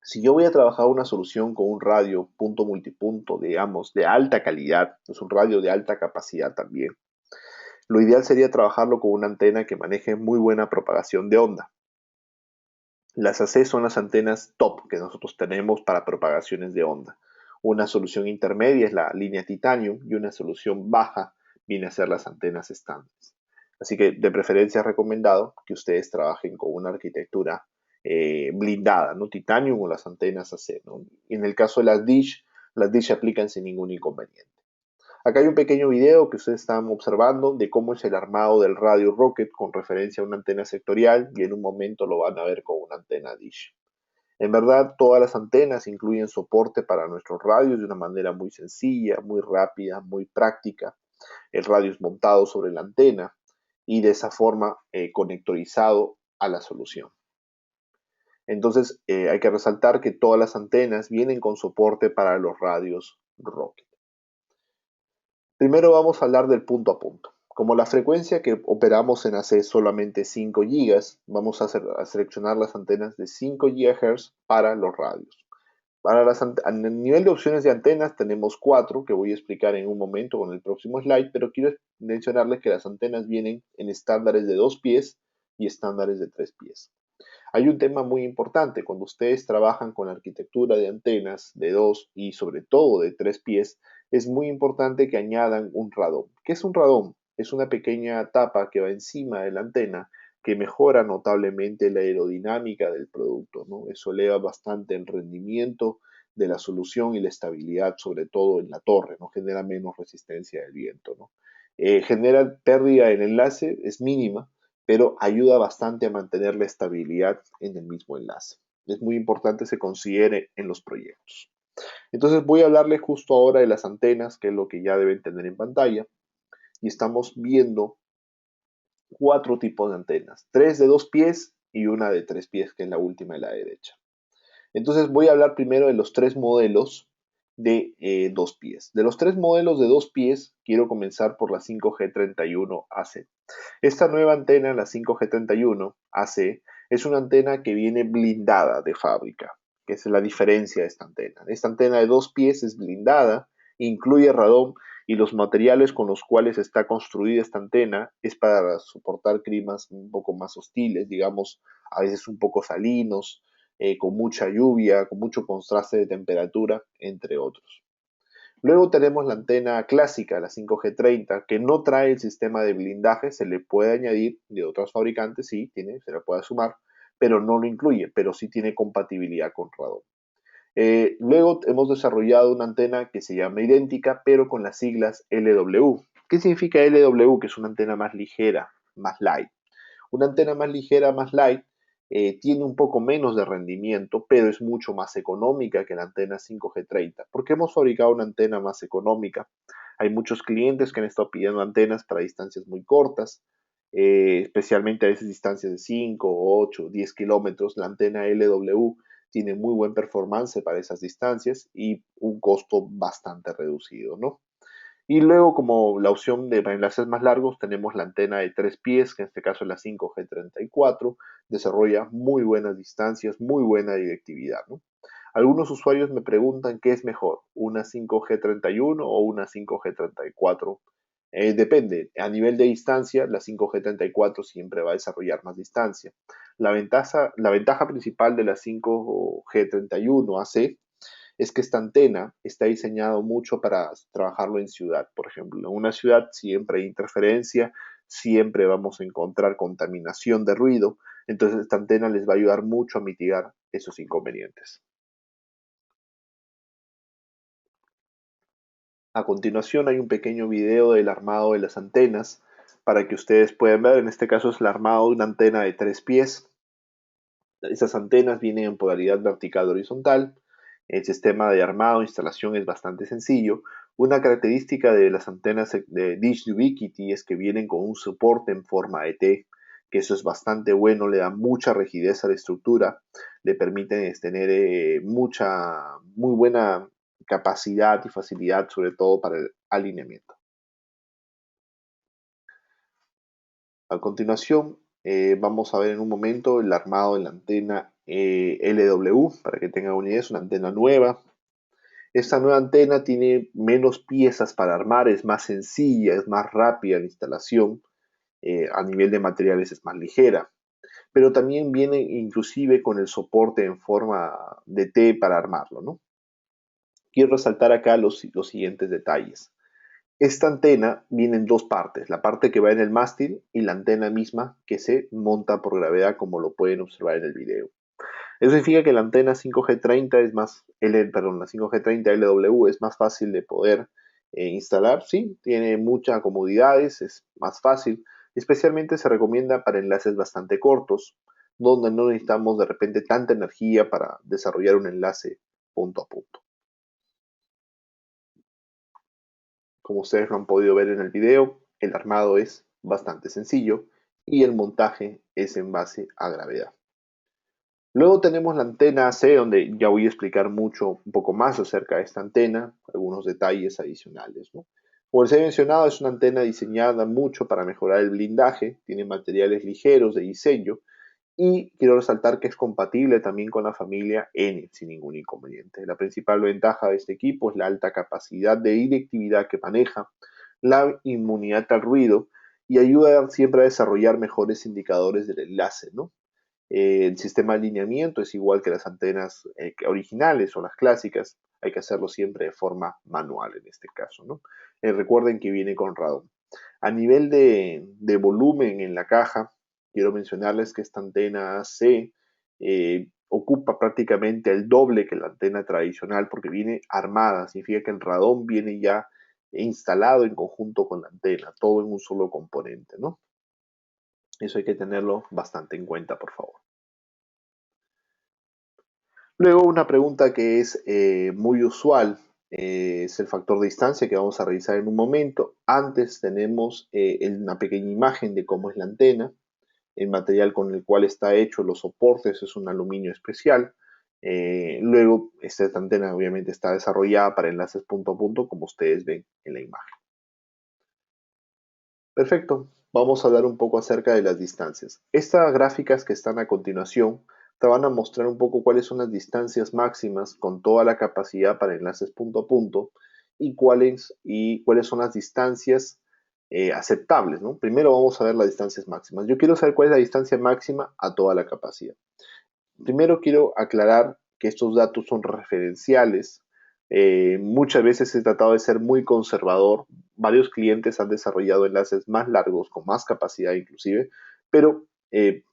Si yo voy a trabajar una solución con un radio punto multipunto, digamos, de alta calidad, es un radio de alta capacidad también, lo ideal sería trabajarlo con una antena que maneje muy buena propagación de onda. Las AC son las antenas top que nosotros tenemos para propagaciones de onda. Una solución intermedia es la línea Titanium y una solución baja viene a ser las antenas estándares. Así que de preferencia es recomendado que ustedes trabajen con una arquitectura blindada, ¿no? Titanium o las antenas AC, ¿no? Y en el caso de las dish se aplican sin ningún inconveniente. Acá hay un pequeño video que ustedes están observando de cómo es el armado del radio Rocket con referencia a una antena sectorial y en un momento lo van a ver con una antena dish. En verdad, todas las antenas incluyen soporte para nuestros radios de una manera muy sencilla, muy rápida, muy práctica. El radio es montado sobre la antena y de esa forma conectorizado a la solución. Entonces, hay que resaltar que todas las antenas vienen con soporte para los radios Rocket. Primero vamos a hablar del punto a punto. Como la frecuencia que operamos en AC es solamente 5 GB, vamos a seleccionar las antenas de 5 GHz para los radios. A nivel de opciones de antenas tenemos 4 que voy a explicar en un momento con el próximo slide, pero quiero mencionarles que las antenas vienen en estándares de 2 pies y estándares de 3 pies. Hay un tema muy importante cuando ustedes trabajan con arquitectura de antenas de 2 y sobre todo de 3 pies, es muy importante que añadan un radón. ¿Qué es un radón? Es una pequeña tapa que va encima de la antena que mejora notablemente la aerodinámica del producto, ¿no? Eso eleva bastante el rendimiento de la solución y la estabilidad, sobre todo en la torre, ¿no? Genera menos resistencia del viento, ¿no? Genera pérdida en enlace, es mínima, pero ayuda bastante a mantener la estabilidad en el mismo enlace. Es muy importante que se considere en los proyectos. Entonces voy a hablarles justo ahora de las antenas, que es lo que ya deben tener en pantalla. Y estamos viendo 4 tipos de antenas, 3 de 2 pies y una de 3 pies, que es la última de la derecha. Entonces voy a hablar primero de los 3 modelos de 2 pies. De los 3 modelos de 2 pies, quiero comenzar por la 5G31AC. Esta nueva antena, la 5G31AC, es una antena que viene blindada de fábrica, que es la diferencia de esta antena. Esta antena de 2 pies es blindada, incluye radón y los materiales con los cuales está construida esta antena es para soportar climas un poco más hostiles, digamos, a veces un poco salinos, con mucha lluvia, con mucho contraste de temperatura, entre otros. Luego tenemos la antena clásica, la 5G30, que no trae el sistema de blindaje, se le puede añadir de otros fabricantes, sí, se le puede sumar, pero no lo incluye, pero sí tiene compatibilidad con radón. Luego hemos desarrollado una antena que se llama idéntica, pero con las siglas LW. ¿Qué significa LW? Que es una antena más ligera, más light. Una antena más ligera, más light, tiene un poco menos de rendimiento, pero es mucho más económica que la antena 5G30. ¿Por qué hemos fabricado una antena más económica? Hay muchos clientes que han estado pidiendo antenas para distancias muy cortas, especialmente a veces distancias de 5, 8, 10 kilómetros. La antena LW tiene muy buen performance para esas distancias y un costo bastante reducido, ¿no? Y luego, como la opción de enlaces más largos, tenemos la antena de 3 pies, que en este caso es la 5G34, desarrolla muy buenas distancias, muy buena directividad, ¿no? Algunos usuarios me preguntan qué es mejor, una 5G31 o una 5G34. Depende, a nivel de distancia, la 5G34 siempre va a desarrollar más distancia. La ventaja principal de la 5G31 AC es que esta antena está diseñado mucho para trabajarlo en ciudad, por ejemplo. En una ciudad siempre hay interferencia, siempre vamos a encontrar contaminación de ruido, entonces esta antena les va a ayudar mucho a mitigar esos inconvenientes. A continuación hay un pequeño video del armado de las antenas para que ustedes puedan ver. En este caso es el armado de una antena de 3 pies. Estas antenas vienen en polaridad vertical horizontal. El sistema de armado e instalación es bastante sencillo. Una característica de las antenas de Dish Ubiquiti es que vienen con un soporte en forma de T, que eso es bastante bueno, le da mucha rigidez a la estructura, le permite tener muy buena capacidad y facilidad, sobre todo para el alineamiento. A continuación, vamos a ver en un momento el armado de la antena LW, para que tengan una idea, es una antena nueva. Esta nueva antena tiene menos piezas para armar, es más sencilla, es más rápida la instalación, a nivel de materiales es más ligera, pero también viene inclusive con el soporte en forma de T para armarlo, ¿no? Quiero resaltar acá los siguientes detalles. Esta antena viene en dos partes, la parte que va en el mástil y la antena misma que se monta por gravedad, como lo pueden observar en el video. Eso significa que la antena 5G30 es más, la 5G30 LW es más fácil de poder instalar, sí, tiene muchas comodidades, es más fácil, especialmente se recomienda para enlaces bastante cortos, donde no necesitamos de repente tanta energía para desarrollar un enlace punto a punto. Como ustedes lo han podido ver en el video, el armado es bastante sencillo y el montaje es en base a gravedad. Luego tenemos la antena AC, donde ya voy a explicar un poco más acerca de esta antena, algunos detalles adicionales, ¿no? Como les he mencionado, es una antena diseñada mucho para mejorar el blindaje, tiene materiales ligeros de diseño y quiero resaltar que es compatible también con la familia N sin ningún inconveniente. La principal ventaja de este equipo es la alta capacidad de directividad que maneja, la inmunidad al ruido y ayuda siempre a desarrollar mejores indicadores del enlace, ¿no? El sistema de alineamiento es igual que las antenas originales o las clásicas, hay que hacerlo siempre de forma manual en este caso, ¿no? Recuerden que viene con radón. A nivel de volumen en la caja, quiero mencionarles que esta antena AC ocupa prácticamente el doble que la antena tradicional porque viene armada, significa que el radón viene ya instalado en conjunto con la antena, todo en un solo componente, ¿no? Eso hay que tenerlo bastante en cuenta, por favor. Luego, una pregunta que es muy usual es el factor de distancia que vamos a revisar en un momento. Antes tenemos una pequeña imagen de cómo es la antena. El material con el cual está hecho los soportes es un aluminio especial Luego, esta antena obviamente está desarrollada para enlaces punto a punto, como ustedes ven en la imagen. Perfecto, vamos a hablar un poco acerca de las distancias. Estas gráficas que están a continuación te van a mostrar un poco cuáles son las distancias máximas con toda la capacidad para enlaces punto a punto y cuáles son las distancias aceptables, ¿no? Primero vamos a ver las distancias máximas. Yo quiero saber cuál es la distancia máxima a toda la capacidad. Primero quiero aclarar que estos datos son referenciales. Muchas veces he tratado de ser muy conservador. Varios clientes han desarrollado enlaces más largos, con más capacidad inclusive, pero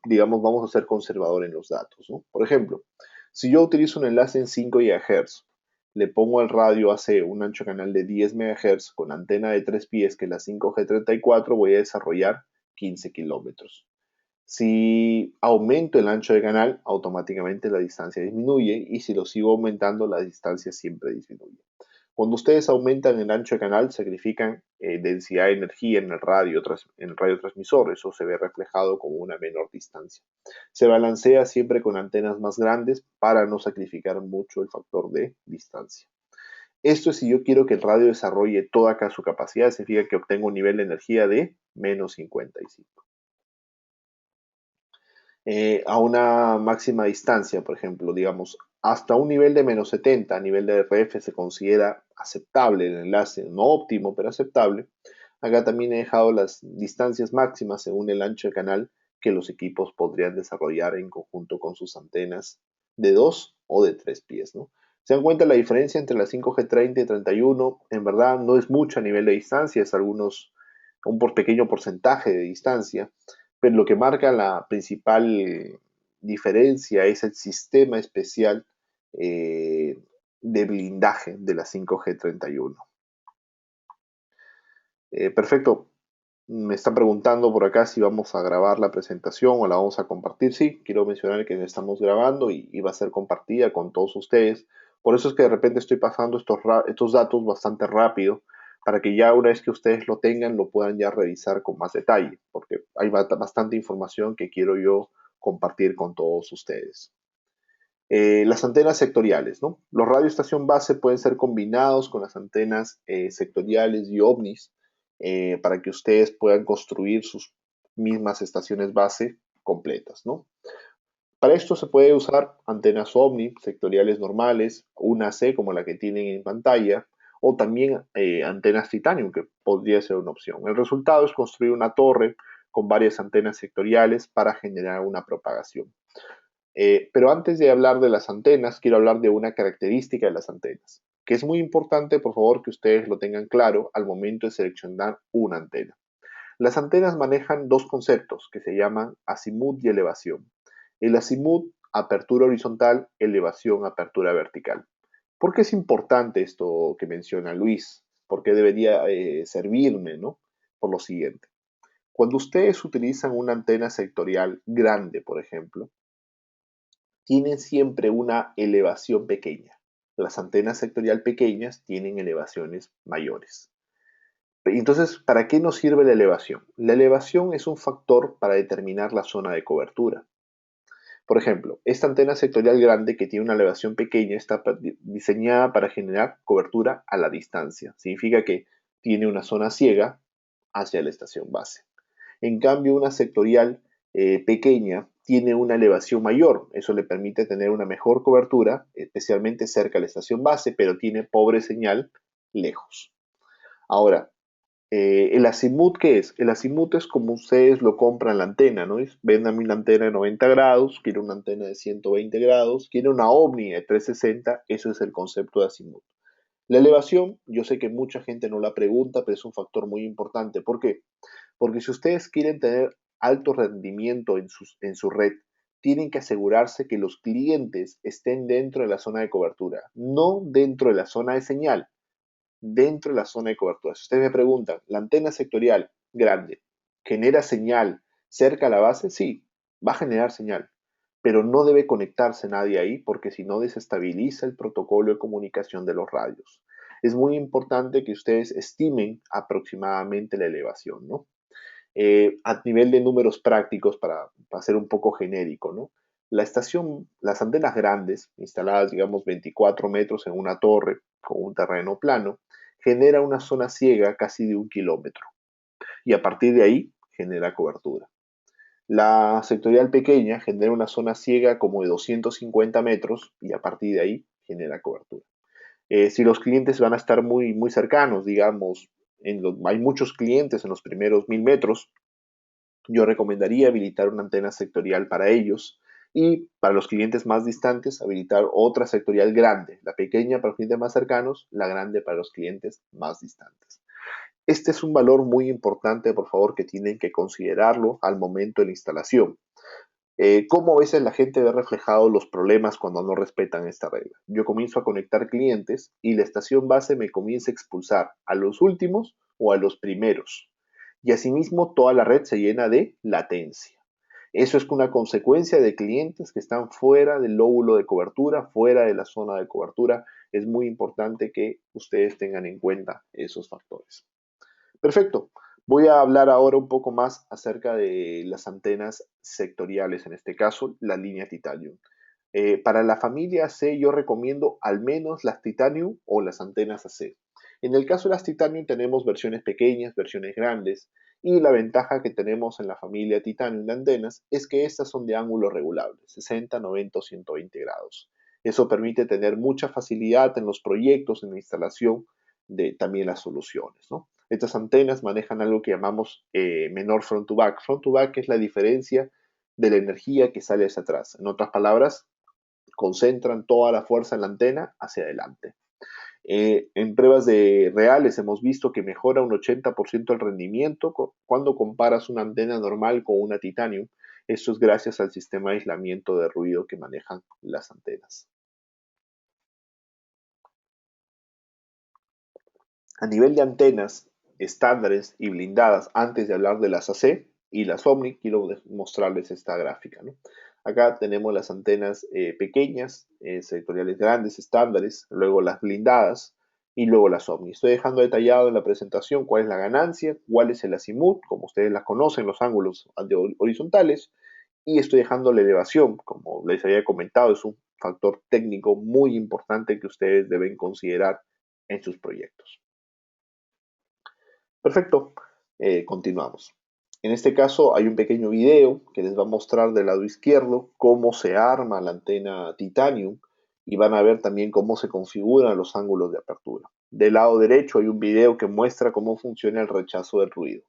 digamos, vamos a ser conservador en los datos, ¿no? Por ejemplo, si yo utilizo un enlace en 5 GHz, le pongo al radio AC un ancho canal de 10 MHz con antena de 3 pies, que es la 5G34, voy a desarrollar 15 kilómetros. Si aumento el ancho de canal, automáticamente la distancia disminuye y si lo sigo aumentando, la distancia siempre disminuye. Cuando ustedes aumentan el ancho de canal, sacrifican densidad de energía en el radiotransmisor. Eso se ve reflejado como una menor distancia. Se balancea siempre con antenas más grandes para no sacrificar mucho el factor de distancia. Esto es si yo quiero que el radio desarrolle toda su capacidad, significa que obtengo un nivel de energía de menos 55. A una máxima distancia, por ejemplo, digamos, hasta un nivel de menos 70, a nivel de RF se considera aceptable el enlace, no óptimo, pero aceptable. Acá también he dejado las distancias máximas según el ancho de canal que los equipos podrían desarrollar en conjunto con sus antenas de 2 o de 3 pies, ¿no? Se dan cuenta la diferencia entre la 5G30 y 31, en verdad no es mucho a nivel de distancia, es un pequeño porcentaje de distancia, pero lo que marca la principal diferencia es el sistema especial eh, de blindaje de la 5G31. Perfecto. Me están preguntando por acá si vamos a grabar la presentación o la vamos a compartir. Sí, quiero mencionar que estamos grabando y va a ser compartida con todos ustedes. Por eso es que de repente estoy pasando estos datos bastante rápido para que ya una vez que ustedes lo tengan lo puedan ya revisar con más detalle, porque hay bastante información que quiero yo compartir con todos ustedes. Las antenas sectoriales, ¿no? Los radioestación base pueden ser combinados con las antenas sectoriales y ovnis para que ustedes puedan construir sus mismas estaciones base completas, ¿no? Para esto se puede usar antenas ovni sectoriales normales, una C como la que tienen en pantalla, o también antenas titanium, que podría ser una opción. El resultado es construir una torre con varias antenas sectoriales para generar una propagación. Pero antes de hablar de las antenas, quiero hablar de una característica de las antenas, que es muy importante, por favor, que ustedes lo tengan claro al momento de seleccionar una antena. Las antenas manejan dos conceptos que se llaman azimut y elevación. El azimut, apertura horizontal, elevación, apertura vertical. ¿Por qué es importante esto que menciona Luis? ¿Por qué debería servirme, ¿no? Por lo siguiente. Cuando ustedes utilizan una antena sectorial grande, por ejemplo, tienen siempre una elevación pequeña. Las antenas sectorial pequeñas tienen elevaciones mayores. Entonces, ¿para qué nos sirve la elevación? La elevación es un factor para determinar la zona de cobertura. Por ejemplo, esta antena sectorial grande que tiene una elevación pequeña está diseñada para generar cobertura a la distancia. Significa que tiene una zona ciega hacia la estación base. En cambio, una sectorial pequeña tiene una elevación mayor. Eso le permite tener una mejor cobertura, especialmente cerca de la estación base, pero tiene pobre señal lejos. Ahora, el azimut, ¿qué es? El azimut es como ustedes lo compran la antena, ¿no? Véndame una antena de 90 grados, quiero una antena de 120 grados, quiero una ovni de 360, eso es el concepto de azimut. La elevación, yo sé que mucha gente no la pregunta, pero es un factor muy importante. ¿Por qué? Porque si ustedes quieren tener alto rendimiento en su red, tienen que asegurarse que los clientes estén dentro de la zona de cobertura, no dentro de la zona de señal, dentro de la zona de cobertura. Si ustedes me preguntan, ¿la antena sectorial grande genera señal cerca a la base? Sí, va a generar señal, pero no debe conectarse nadie ahí porque si no desestabiliza el protocolo de comunicación de los radios. Es muy importante que ustedes estimen aproximadamente la elevación, ¿no? A nivel de números prácticos, para ser un poco genérico, ¿no? Las antenas grandes, instaladas digamos 24 metros en una torre con un terreno plano, genera una zona ciega casi de 1 kilómetro y a partir de ahí genera cobertura. La sectorial pequeña genera una zona ciega como de 250 metros y a partir de ahí genera cobertura. Si los clientes van a estar muy cercanos, digamos, hay muchos clientes en los primeros 1000 metros, yo recomendaría habilitar una antena sectorial para ellos y para los clientes más distantes habilitar otra sectorial grande, la pequeña para los clientes más cercanos, la grande para los clientes más distantes. Este es un valor muy importante, por favor, que tienen que considerarlo al momento de la instalación. ¿Cómo a veces la gente ve reflejados los problemas cuando no respetan esta regla? Yo comienzo a conectar clientes y la estación base me comienza a expulsar a los últimos o a los primeros. Y asimismo toda la red se llena de latencia. Eso es una consecuencia de clientes que están fuera del lóbulo de cobertura, fuera de la zona de cobertura. Es muy importante que ustedes tengan en cuenta esos factores. Perfecto. Voy a hablar ahora un poco más acerca de las antenas sectoriales, en este caso la línea Titanium. Para la familia AC yo recomiendo al menos las Titanium o las antenas AC. En el caso de las Titanium tenemos versiones pequeñas, versiones grandes, y la ventaja que tenemos en la familia Titanium de antenas es que estas son de ángulo regulable, 60, 90 o 120 grados. Eso permite tener mucha facilidad en los proyectos, en la instalación de también las soluciones, ¿no? Estas antenas manejan algo que llamamos menor front to back. Front to back es la diferencia de la energía que sale hacia atrás. En otras palabras, concentran toda la fuerza en la antena hacia adelante. En pruebas reales hemos visto que mejora un 80% el rendimiento cuando comparas una antena normal con una Titanium. Esto es gracias al sistema de aislamiento de ruido que manejan las antenas. A nivel de antenas estándares y blindadas, antes de hablar de las AC y las Omni, quiero mostrarles esta gráfica, ¿no? Acá tenemos las antenas pequeñas, sectoriales grandes, estándares, luego las blindadas y luego las Omni. Estoy dejando detallado en la presentación cuál es la ganancia, cuál es el azimut, como ustedes las conocen, los ángulos horizontales, y estoy dejando la elevación, como les había comentado, es un factor técnico muy importante que ustedes deben considerar en sus proyectos. Perfecto, continuamos. En este caso hay un pequeño video que les va a mostrar del lado izquierdo cómo se arma la antena Titanium y van a ver también cómo se configuran los ángulos de apertura. Del lado derecho hay un video que muestra cómo funciona el rechazo del ruido.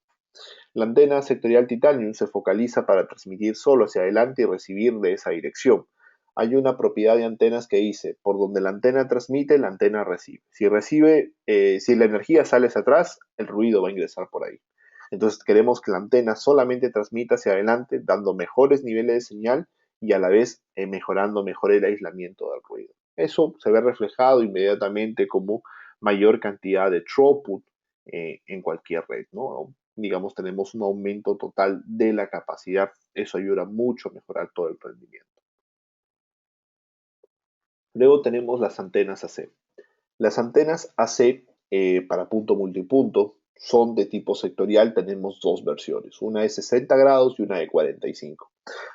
La antena sectorial Titanium se focaliza para transmitir solo hacia adelante y recibir de esa dirección. Hay una propiedad de antenas que dice, por donde la antena transmite, la antena recibe. Si la energía sale hacia atrás, el ruido va a ingresar por ahí. Entonces queremos que la antena solamente transmita hacia adelante, dando mejores niveles de señal y a la vez mejorando mejor el aislamiento del ruido. Eso se ve reflejado inmediatamente como mayor cantidad de throughput en cualquier red, ¿no? Digamos, tenemos un aumento total de la capacidad. Eso ayuda mucho a mejorar todo el rendimiento. Luego tenemos las antenas AC. Las antenas AC para punto multipunto son de tipo sectorial. Tenemos dos versiones, una de 60 grados y una de 45,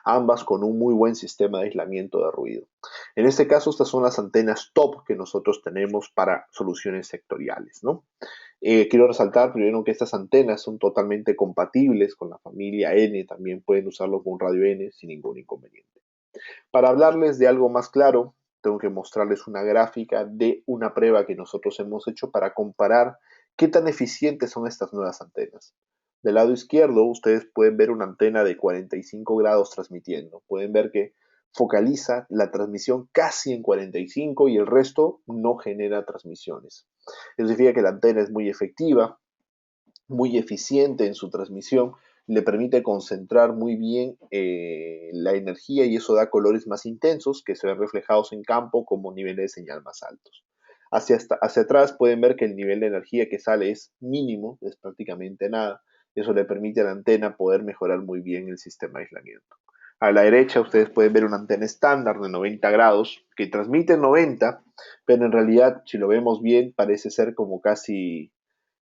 ambas con un muy buen sistema de aislamiento de ruido. En este caso, estas son las antenas top que nosotros tenemos para soluciones sectoriales, ¿no? Quiero resaltar primero que estas antenas son totalmente compatibles con la familia N, también pueden usarlo con radio N sin ningún inconveniente. Para hablarles de algo más claro, tengo que mostrarles una gráfica de una prueba que nosotros hemos hecho para comparar qué tan eficientes son estas nuevas antenas. Del lado izquierdo, ustedes pueden ver una antena de 45 grados transmitiendo. Pueden ver que focaliza la transmisión casi en 45 y el resto no genera transmisiones. Eso significa que la antena es muy efectiva, muy eficiente en su transmisión, le permite concentrar muy bien la energía y eso da colores más intensos que se ven reflejados en campo como niveles de señal más altos. Hacia atrás pueden ver que el nivel de energía que sale es mínimo, es prácticamente nada. Eso le permite a la antena poder mejorar muy bien el sistema de aislamiento. A la derecha ustedes pueden ver una antena estándar de 90 grados que transmite 90, pero en realidad si lo vemos bien parece ser como casi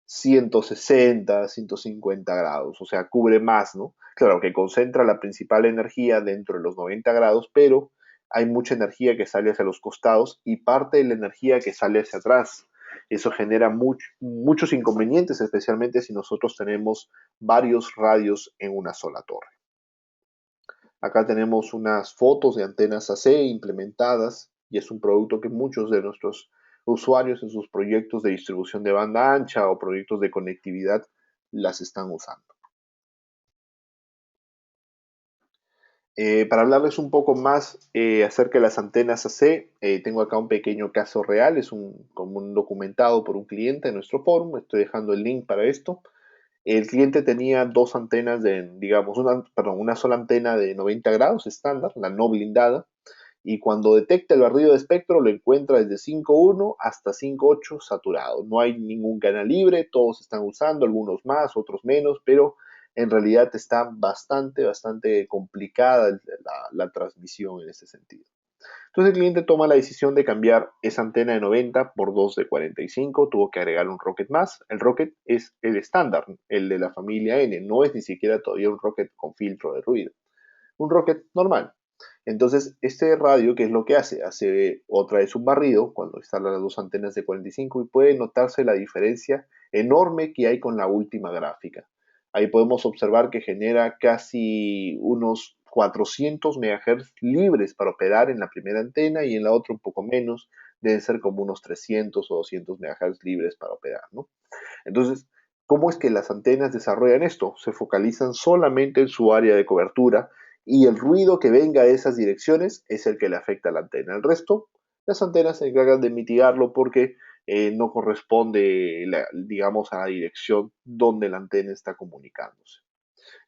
160, 150 grados, o sea, cubre más, ¿no? Claro que concentra la principal energía dentro de los 90 grados, pero hay mucha energía que sale hacia los costados y parte de la energía que sale hacia atrás. Eso genera muchos inconvenientes, especialmente si nosotros tenemos varios radios en una sola torre. Acá tenemos unas fotos de antenas AC implementadas y es un producto que muchos de nuestros usuarios en sus proyectos de distribución de banda ancha o proyectos de conectividad las están usando. Para hablarles un poco más acerca de las antenas AC, tengo acá un pequeño caso real, es como un documentado por un cliente en nuestro foro, estoy dejando el link para esto. El cliente tenía dos antenas de, digamos, una sola antena de 90 grados estándar, la no blindada, y cuando detecta el barrido de espectro lo encuentra desde 5.1 hasta 5.8 saturado. No hay ningún canal libre, todos están usando, algunos más, otros menos, pero en realidad está bastante complicada la transmisión en ese sentido. Entonces el cliente toma la decisión de cambiar esa antena de 90 por dos de 45, tuvo que agregar un Rocket más. El Rocket es el estándar, el de la familia N, no es ni siquiera todavía un Rocket con filtro de ruido, un Rocket normal. Entonces, este radio, ¿qué es lo que hace? Hace otra vez un barrido cuando instala las dos antenas de 45 y puede notarse la diferencia enorme que hay con la última gráfica. Ahí podemos observar que genera casi unos 400 MHz libres para operar en la primera antena y en la otra un poco menos, deben ser como unos 300 o 200 MHz libres para operar, ¿no? Entonces, ¿cómo es que las antenas desarrollan esto? Se focalizan solamente en su área de cobertura y el ruido que venga de esas direcciones es el que le afecta a la antena. El resto, las antenas se encargan de mitigarlo porque no corresponde, digamos, a la dirección donde la antena está comunicándose.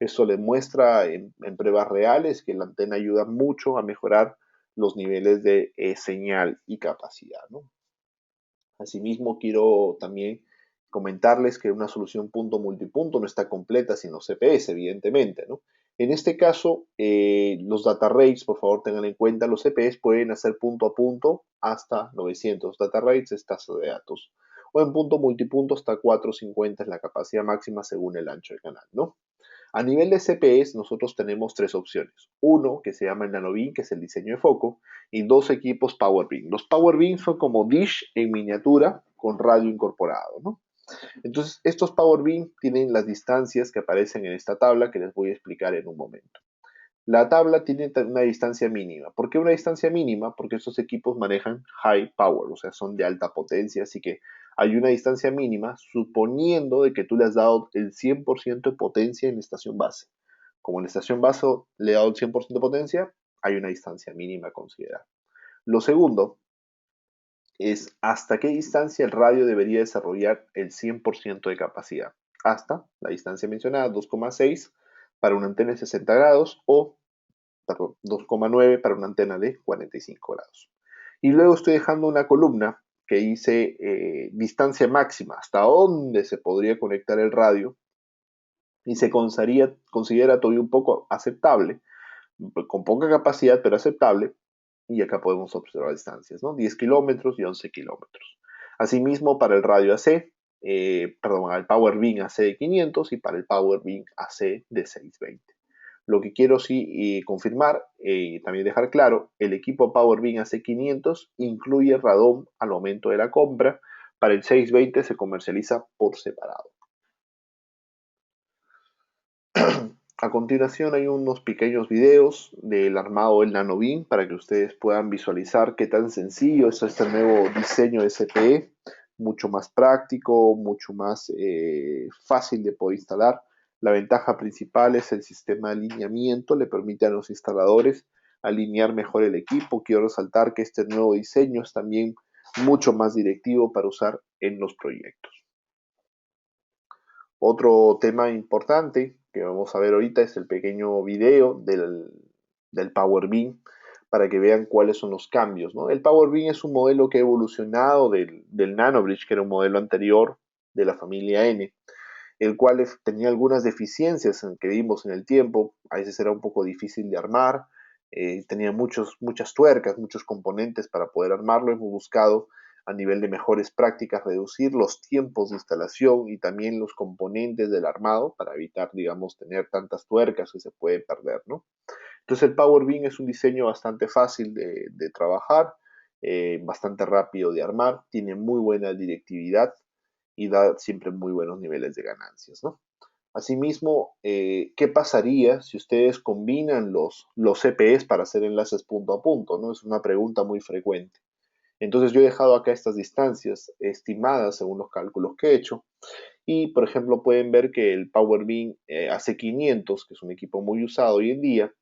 Esto le muestra en pruebas reales que la antena ayuda mucho a mejorar los niveles de señal y capacidad, ¿no? Asimismo, quiero también comentarles que una solución punto multipunto no está completa sin los CPS, evidentemente, ¿no? En este caso, los data rates, por favor tengan en cuenta, los CPS pueden hacer punto a punto hasta 900 data rates, es tasa de datos, o en punto multipunto hasta 450 es la capacidad máxima según el ancho de canal, ¿no? A nivel de CPS, nosotros tenemos tres opciones. Uno, que se llama el NanoBeam, que es el diseño de foco, y dos equipos PowerBeam. Los PowerBeam son como dish en miniatura con radio incorporado, ¿no? Entonces, estos PowerBeam tienen las distancias que aparecen en esta tabla que les voy a explicar en un momento. La tabla tiene una distancia mínima. ¿Por qué una distancia mínima? Porque estos equipos manejan high power, o sea, son de alta potencia, así que hay una distancia mínima suponiendo de que tú le has dado el 100% de potencia en la estación base. Como en la estación base le he dado el 100% de potencia, hay una distancia mínima a considerar. Lo segundo es hasta qué distancia el radio debería desarrollar el 100% de capacidad. Hasta la distancia mencionada, 2,6 para una antena de 60 grados o 2,9 para una antena de 45 grados. Y luego estoy dejando una columna que dice distancia máxima, hasta dónde se podría conectar el radio y se considera todavía un poco aceptable, con poca capacidad pero aceptable, y acá podemos observar distancias, ¿no? 10 kilómetros y 11 kilómetros. Asimismo, para el radio AC, perdón, al Power Beam AC de 500 y para el Power Beam AC de 620. Lo que quiero sí confirmar y también dejar claro, el equipo Power Beam AC500 incluye radón al momento de la compra, para el 620 se comercializa por separado. A continuación hay unos pequeños videos del armado del NanoBeam para que ustedes puedan visualizar qué tan sencillo es este nuevo diseño de CPE, mucho más práctico, mucho más fácil de poder instalar. La ventaja principal es el sistema de alineamiento, le permite a los instaladores alinear mejor el equipo. Quiero resaltar que este nuevo diseño es también mucho más directivo para usar en los proyectos. Otro tema importante que vamos a ver ahorita es el pequeño video del Power Beam para que vean cuáles son los cambios, ¿no? El Power Beam es un modelo que ha evolucionado del NanoBridge, que era un modelo anterior de la familia N, el cual tenía algunas deficiencias que vimos en el tiempo, a veces era un poco difícil de armar, tenía muchas tuercas, muchos componentes para poder armarlo, hemos buscado a nivel de mejores prácticas, reducir los tiempos de instalación y también los componentes del armado para evitar, digamos, tener tantas tuercas que se pueden perder, ¿no? Entonces el Power BIM es un diseño bastante fácil de trabajar, bastante rápido de armar, tiene muy buena directividad y da siempre muy buenos niveles de ganancias, ¿no? Asimismo, ¿qué pasaría si ustedes combinan los CPEs para hacer enlaces punto a punto? ¿No? Es una pregunta muy frecuente. Entonces yo he dejado acá estas distancias estimadas según los cálculos que he hecho y, por ejemplo, pueden ver que el Power BIM AC500, que es un equipo muy usado hoy en día,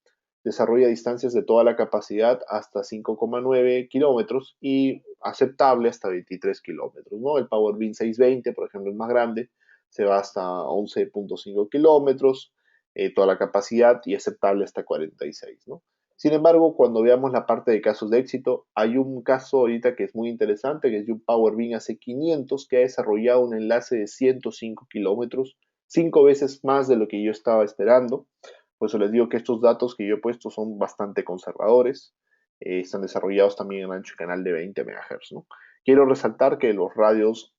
desarrolla distancias de toda la capacidad hasta 5,9 kilómetros y aceptable hasta 23 kilómetros, ¿no? El Power BIM 620, por ejemplo, es más grande, se va hasta 11,5 kilómetros, toda la capacidad y aceptable hasta 46, ¿no? Sin embargo, cuando veamos la parte de casos de éxito, hay un caso ahorita que es muy interesante, que es de un Power BIM AC500 que ha desarrollado un enlace de 105 kilómetros, 5 veces más de lo que yo estaba esperando. Por eso les digo que estos datos que yo he puesto son bastante conservadores. Están desarrollados también en ancho canal de 20 MHz, ¿no? Quiero resaltar que los radios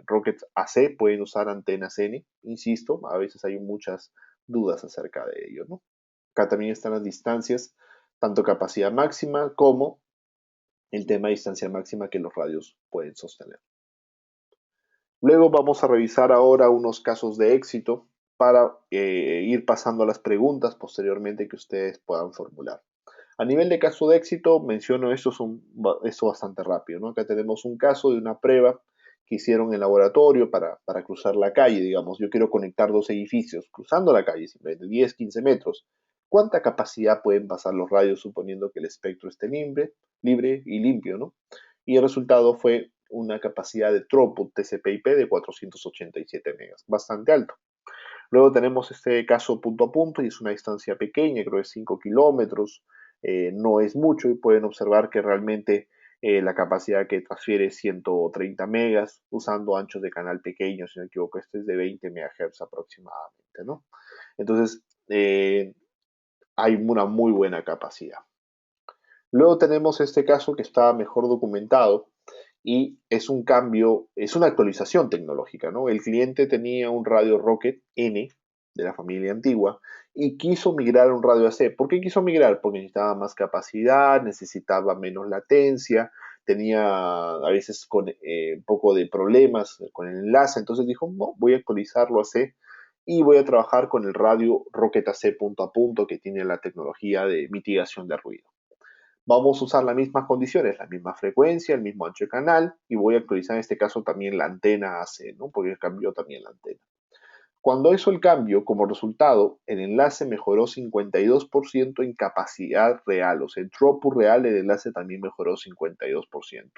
Rocket AC pueden usar antenas N, insisto, a veces hay muchas dudas acerca de ello, ¿no? Acá también están las distancias, tanto capacidad máxima como el tema de distancia máxima que los radios pueden sostener. Luego vamos a revisar ahora unos casos de éxito para ir pasando a las preguntas posteriormente que ustedes puedan formular. A nivel de caso de éxito, menciono esto bastante rápido, ¿no? Acá tenemos un caso de una prueba que hicieron en laboratorio para cruzar la calle, digamos. Yo quiero conectar dos edificios cruzando la calle, simplemente 10, 15 metros. ¿Cuánta capacidad pueden pasar los radios suponiendo que el espectro esté libre y limpio, ¿no? Y el resultado fue una capacidad de throughput TCP/IP de 487 megas, bastante alto. Luego tenemos este caso punto a punto y es una distancia pequeña, creo que es 5 kilómetros, no es mucho y pueden observar que realmente la capacidad que transfiere es 130 megas usando anchos de canal pequeños, si no me equivoco, este es de 20 MHz aproximadamente, ¿no? Entonces, hay una muy buena capacidad. Luego tenemos este caso que está mejor documentado y es un cambio, es una actualización tecnológica, ¿no? El cliente tenía un radio Rocket N de la familia antigua y quiso migrar a un radio AC. ¿Por qué quiso migrar? Porque necesitaba más capacidad, necesitaba menos latencia, tenía a veces un poco de problemas con el enlace, entonces dijo, no, voy a actualizarlo a C y voy a trabajar con el radio Rocket AC punto a punto que tiene la tecnología de mitigación de ruido. Vamos a usar las mismas condiciones, la misma frecuencia, el mismo ancho de canal y voy a actualizar en este caso también la antena AC, ¿no? Porque cambió también la antena. Cuando hizo el cambio, como resultado, el enlace mejoró 52% en capacidad real, o sea, el throughput real del enlace también mejoró 52%.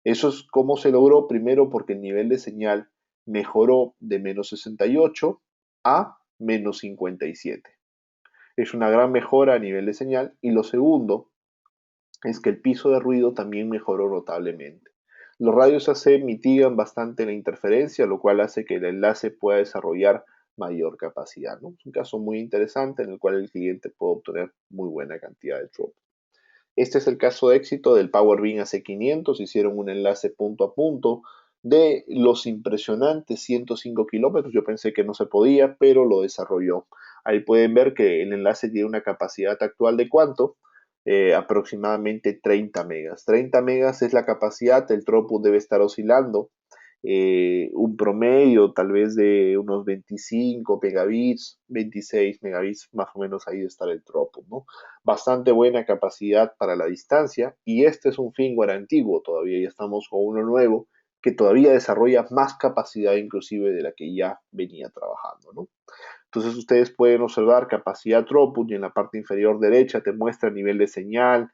Eso es cómo se logró, primero porque el nivel de señal mejoró de menos 68 a menos 57. Es una gran mejora a nivel de señal. Y lo segundo es que el piso de ruido también mejoró notablemente. Los radios AC mitigan bastante la interferencia, lo cual hace que el enlace pueda desarrollar mayor capacidad, ¿no? Es un caso muy interesante en el cual el cliente puede obtener muy buena cantidad de throughput. Este es el caso de éxito del Power BIM AC500. Hicieron un enlace punto a punto de los impresionantes 105 kilómetros. Yo pensé que no se podía, pero lo desarrolló. Ahí pueden ver que el enlace tiene una capacidad actual de ¿cuánto? Aproximadamente 30 megas. 30 megas es la capacidad, el throughput debe estar oscilando un promedio tal vez de unos 25 megabits, 26 megabits, más o menos ahí está el throughput, ¿no? Bastante buena capacidad para la distancia y este es un firmware antiguo todavía, ya estamos con uno nuevo que todavía desarrolla más capacidad inclusive de la que ya venía trabajando, ¿no? Entonces ustedes pueden observar capacidad throughput y en la parte inferior derecha te muestra el nivel de señal,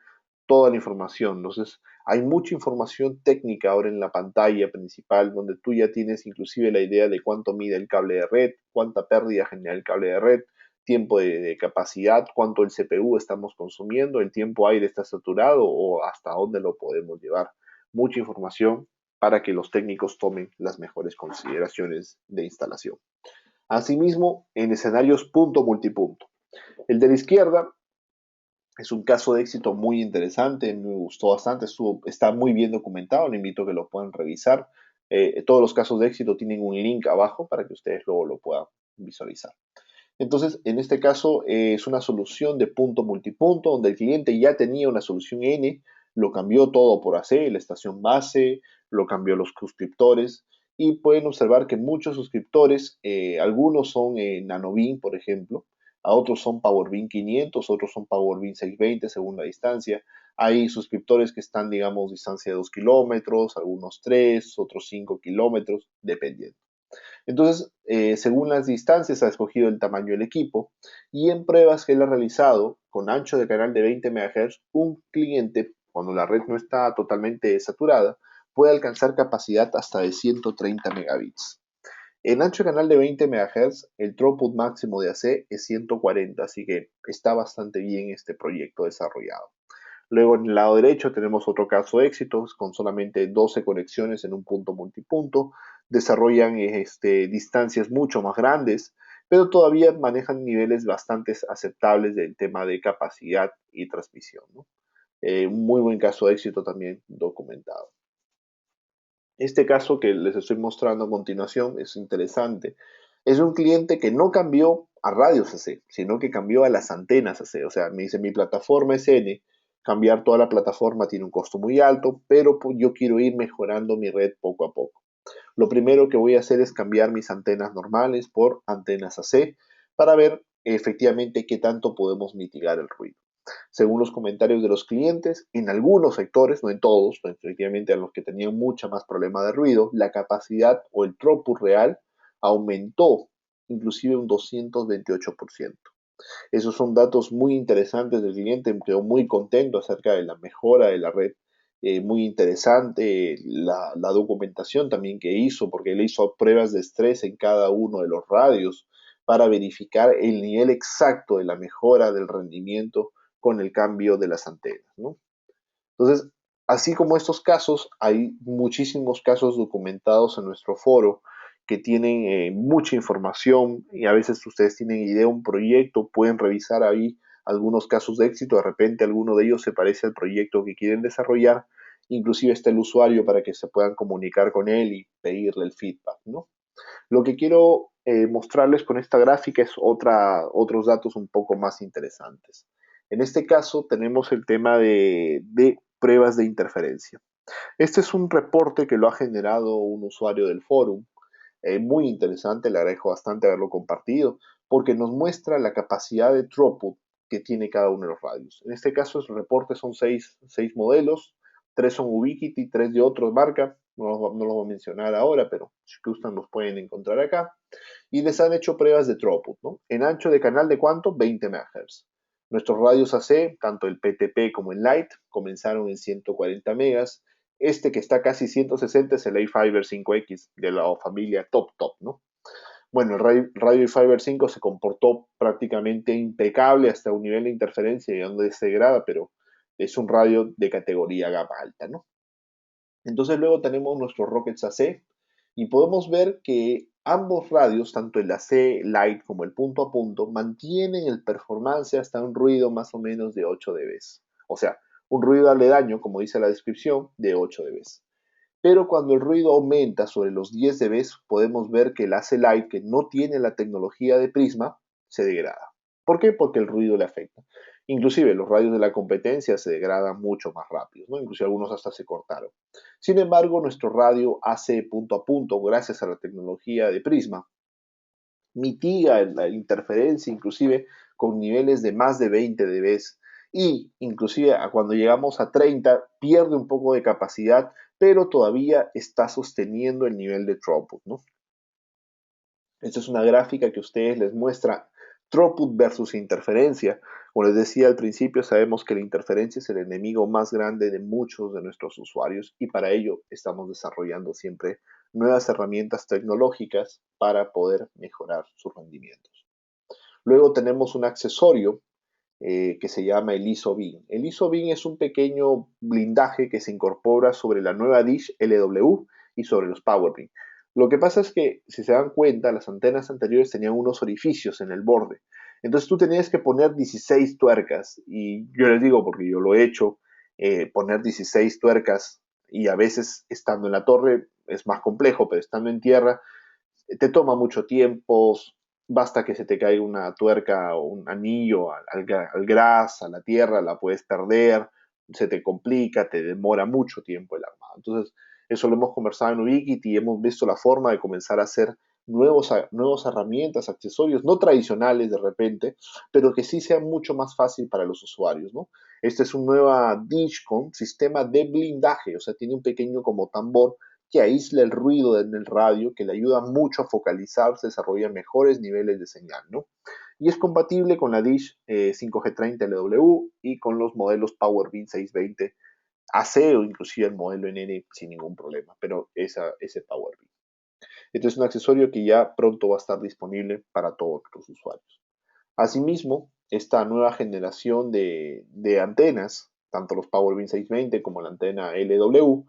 toda la información. Entonces hay mucha información técnica ahora en la pantalla principal donde tú ya tienes inclusive la idea de cuánto mide el cable de red, cuánta pérdida genera el cable de red, tiempo de capacidad, cuánto el CPU estamos consumiendo, el tiempo aire está saturado o hasta dónde lo podemos llevar. Mucha información para que los técnicos tomen las mejores consideraciones de instalación. Asimismo, en escenarios punto multipunto. El de la izquierda Es un caso de éxito muy interesante, me gustó bastante, está muy bien documentado, le invito a que lo puedan revisar. Todos los casos de éxito tienen un link abajo para que ustedes luego lo puedan visualizar. Entonces, en este caso es una solución de punto multipunto, donde el cliente ya tenía una solución N, lo cambió todo por AC, la estación base, lo cambió los suscriptores, y pueden observar que muchos suscriptores, algunos son NanoBeam, por ejemplo, a otros son PowerBeam 500, otros son PowerBeam 620 según la distancia. Hay suscriptores que están, digamos, distancia de 2 kilómetros, algunos 3, otros 5 kilómetros, dependiendo. Entonces, según las distancias, ha escogido el tamaño del equipo y en pruebas que él ha realizado con ancho de canal de 20 MHz, un cliente, cuando la red no está totalmente saturada, puede alcanzar capacidad hasta de 130 megabits. En ancho de canal de 20 MHz, el throughput máximo de AC es 140, así que está bastante bien este proyecto desarrollado. Luego en el lado derecho tenemos otro caso de éxito con solamente 12 conexiones en un punto multipunto. Desarrollan distancias mucho más grandes, pero todavía manejan niveles bastante aceptables del tema de capacidad y transmisión, ¿no? Un muy buen caso de éxito también documentado. Este caso que les estoy mostrando a continuación es interesante. Es un cliente que no cambió a radios AC, sino que cambió a las antenas AC. O sea, me dice, mi plataforma es N, cambiar toda la plataforma tiene un costo muy alto, pero yo quiero ir mejorando mi red poco a poco. Lo primero que voy a hacer es cambiar mis antenas normales por antenas AC para ver efectivamente qué tanto podemos mitigar el ruido. Según los comentarios de los clientes, en algunos sectores, no en todos, pero efectivamente a los que tenían mucha más problema de ruido, la capacidad o el throughput real aumentó inclusive un 228%. Esos son datos muy interesantes del cliente, me quedó muy contento acerca de la mejora de la red, muy interesante la documentación también que hizo, porque él hizo pruebas de estrés en cada uno de los radios para verificar el nivel exacto de la mejora del rendimiento con el cambio de las antenas, ¿no? Entonces, así como estos casos, hay muchísimos casos documentados en nuestro foro que tienen mucha información y a veces ustedes tienen idea de un proyecto, pueden revisar ahí algunos casos de éxito, de repente alguno de ellos se parece al proyecto que quieren desarrollar, inclusive está el usuario para que se puedan comunicar con él y pedirle el feedback, ¿no? Lo que quiero mostrarles con esta gráfica es otros datos un poco más interesantes. En este caso tenemos el tema de pruebas de interferencia. Este es un reporte que lo ha generado un usuario del forum, muy interesante, le agradezco bastante haberlo compartido, porque nos muestra la capacidad de throughput que tiene cada uno de los radios. En este caso, el reporte son seis modelos, tres son Ubiquiti, tres de otros marca, no los voy a mencionar ahora, pero si gustan los pueden encontrar acá, y les han hecho pruebas de throughput, ¿no? En ancho de canal de cuánto? 20 MHz. Nuestros radios AC, tanto el PTP como el Lite, comenzaron en 140 megas. Este que está casi 160 es el A-Fiber 5X de la familia Top, ¿no? Bueno, el Radio Fiber 5 se comportó prácticamente impecable hasta un nivel de interferencia y donde se degrada, pero es un radio de categoría gama alta, ¿no? Entonces luego tenemos nuestros Rockets AC y podemos ver que ambos radios, tanto el AC Lite como el punto a punto, mantienen el performance hasta un ruido más o menos de 8 dB. O sea, un ruido aledaño, como dice la descripción, de 8 dB. Pero cuando el ruido aumenta sobre los 10 dB, podemos ver que el AC Lite, que no tiene la tecnología de Prisma, se degrada. ¿Por qué? Porque el ruido le afecta. Inclusive los radios de la competencia se degradan mucho más rápido, ¿no? Inclusive algunos hasta se cortaron. Sin embargo, nuestro radio AC punto a punto, gracias a la tecnología de Prisma, mitiga la interferencia inclusive con niveles de más de 20 dB y inclusive cuando llegamos a 30 pierde un poco de capacidad, pero todavía está sosteniendo el nivel de throughput, ¿no? Esta es una gráfica que a ustedes les muestra throughput versus interferencia. Como les decía al principio, sabemos que la interferencia es el enemigo más grande de muchos de nuestros usuarios y para ello estamos desarrollando siempre nuevas herramientas tecnológicas para poder mejorar sus rendimientos. Luego tenemos un accesorio que se llama el ISO-BIN. El ISO-BIN es un pequeño blindaje que se incorpora sobre la nueva Dish LW y sobre los PowerBin. Lo que pasa es que, si se dan cuenta, las antenas anteriores tenían unos orificios en el borde. Entonces tú tenías que poner 16 tuercas y yo les digo, porque yo lo he hecho, poner 16 tuercas y a veces estando en la torre es más complejo, pero estando en tierra te toma mucho tiempo, basta que se te caiga una tuerca o un anillo al gras, a la tierra, la puedes perder, se te complica, te demora mucho tiempo el armado. Entonces, eso lo hemos conversado en Ubiquiti y hemos visto la forma de comenzar a hacer nuevas herramientas, accesorios, no tradicionales de repente, pero que sí sean mucho más fácil para los usuarios, ¿no? Esta es una nueva dish con sistema de blindaje, o sea, tiene un pequeño como tambor que aísla el ruido en el radio, que le ayuda mucho a focalizarse, desarrolla mejores niveles de señal, ¿no? Y es compatible con la Dish 5G30 LW y con los modelos PowerBeam 620 AC o inclusive el modelo NN sin ningún problema, pero ese PowerBeam. Este es un accesorio que ya pronto va a estar disponible para todos los usuarios. Asimismo, esta nueva generación de antenas, tanto los PowerBeam 620 como la antena LW,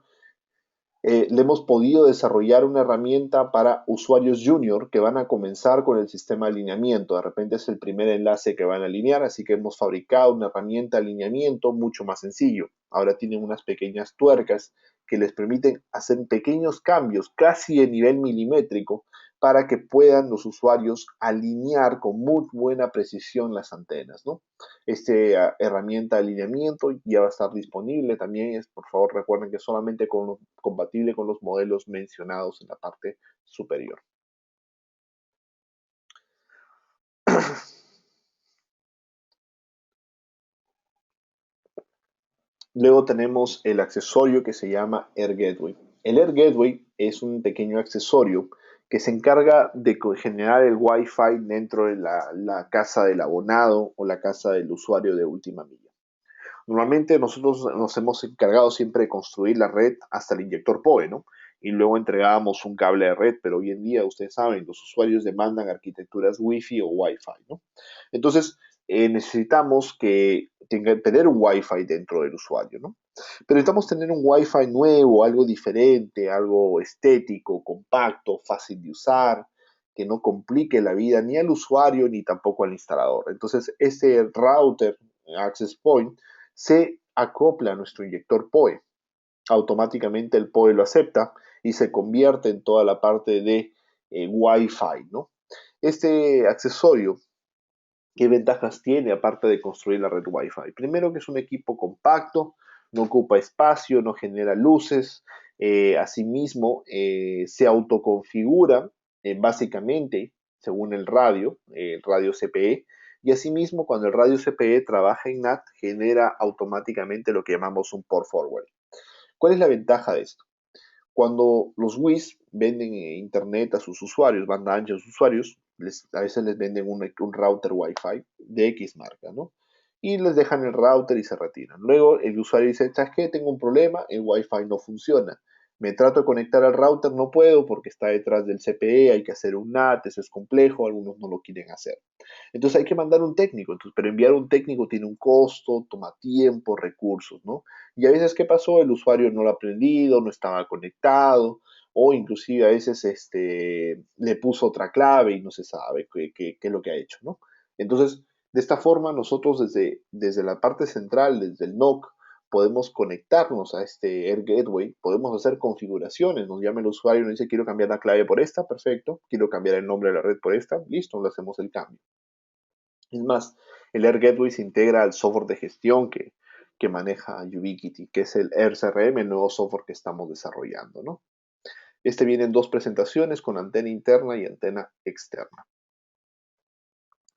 le hemos podido desarrollar una herramienta para usuarios junior que van a comenzar con el sistema de alineamiento. De repente es el primer enlace que van a alinear, así que hemos fabricado una herramienta de alineamiento mucho más sencillo. Ahora tienen unas pequeñas tuercas que les permiten hacer pequeños cambios, casi de nivel milimétrico, para que puedan los usuarios alinear con muy buena precisión las antenas, ¿no? Esta herramienta de alineamiento ya va a estar disponible también. Por favor, recuerden que solamente compatible con los modelos mencionados en la parte superior. Luego tenemos el accesorio que se llama Air Gateway. El Air Gateway es un pequeño accesorio que se encarga de generar el Wi-Fi dentro de la casa del abonado o la casa del usuario de última milla. Normalmente nosotros nos hemos encargado siempre de construir la red hasta el inyector PoE, ¿no? Y luego entregábamos un cable de red, pero hoy en día, ustedes saben, los usuarios demandan arquitecturas Wi-Fi o Wi-Fi, ¿no? Entonces, necesitamos tener un Wi-Fi dentro del usuario, ¿no? Pero necesitamos tener un Wi-Fi nuevo, algo diferente, algo estético, compacto, fácil de usar, que no complique la vida ni al usuario ni tampoco al instalador. Entonces, este router Access Point se acopla a nuestro inyector PoE. Automáticamente el PoE lo acepta y se convierte en toda la parte de Wi-Fi, ¿no? Este accesorio, ¿qué ventajas tiene aparte de construir la red Wi-Fi? Primero que es un equipo compacto, no ocupa espacio, no genera luces, asimismo se autoconfigura básicamente según el radio CPE, y asimismo cuando el radio CPE trabaja en NAT genera automáticamente lo que llamamos un port forward. ¿Cuál es la ventaja de esto? Cuando los WIS venden internet a sus usuarios, banda ancha a sus usuarios, a veces les venden un router Wi-Fi de X marca, ¿no? Y les dejan el router y se retiran. Luego el usuario dice, ¿sabes qué? Tengo un problema, el Wi-Fi no funciona. Me trato de conectar al router, no puedo porque está detrás del CPE, hay que hacer un NAT, eso es complejo, algunos no lo quieren hacer. Entonces hay que mandar un técnico, pero enviar un técnico tiene un costo, toma tiempo, recursos, ¿no? Y a veces, ¿qué pasó? El usuario no lo ha aprendido, no estaba conectado, o inclusive a veces le puso otra clave y no se sabe qué es lo que ha hecho, ¿no? Entonces, de esta forma, nosotros desde la parte central, desde el NOC, podemos conectarnos a este Air Gateway, podemos hacer configuraciones, nos llama el usuario y nos dice, quiero cambiar la clave por esta, perfecto, quiero cambiar el nombre de la red por esta, listo, le hacemos el cambio. Es más, el Air Gateway se integra al software de gestión que maneja Ubiquiti, que es el Air CRM, el nuevo software que estamos desarrollando, ¿no? Este viene en dos presentaciones, con antena interna y antena externa.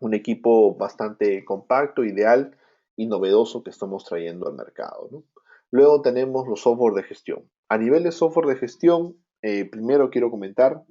Un equipo bastante compacto, ideal y novedoso que estamos trayendo al mercado, ¿no? Luego tenemos los software de gestión. A nivel de software de gestión, primero quiero comentar,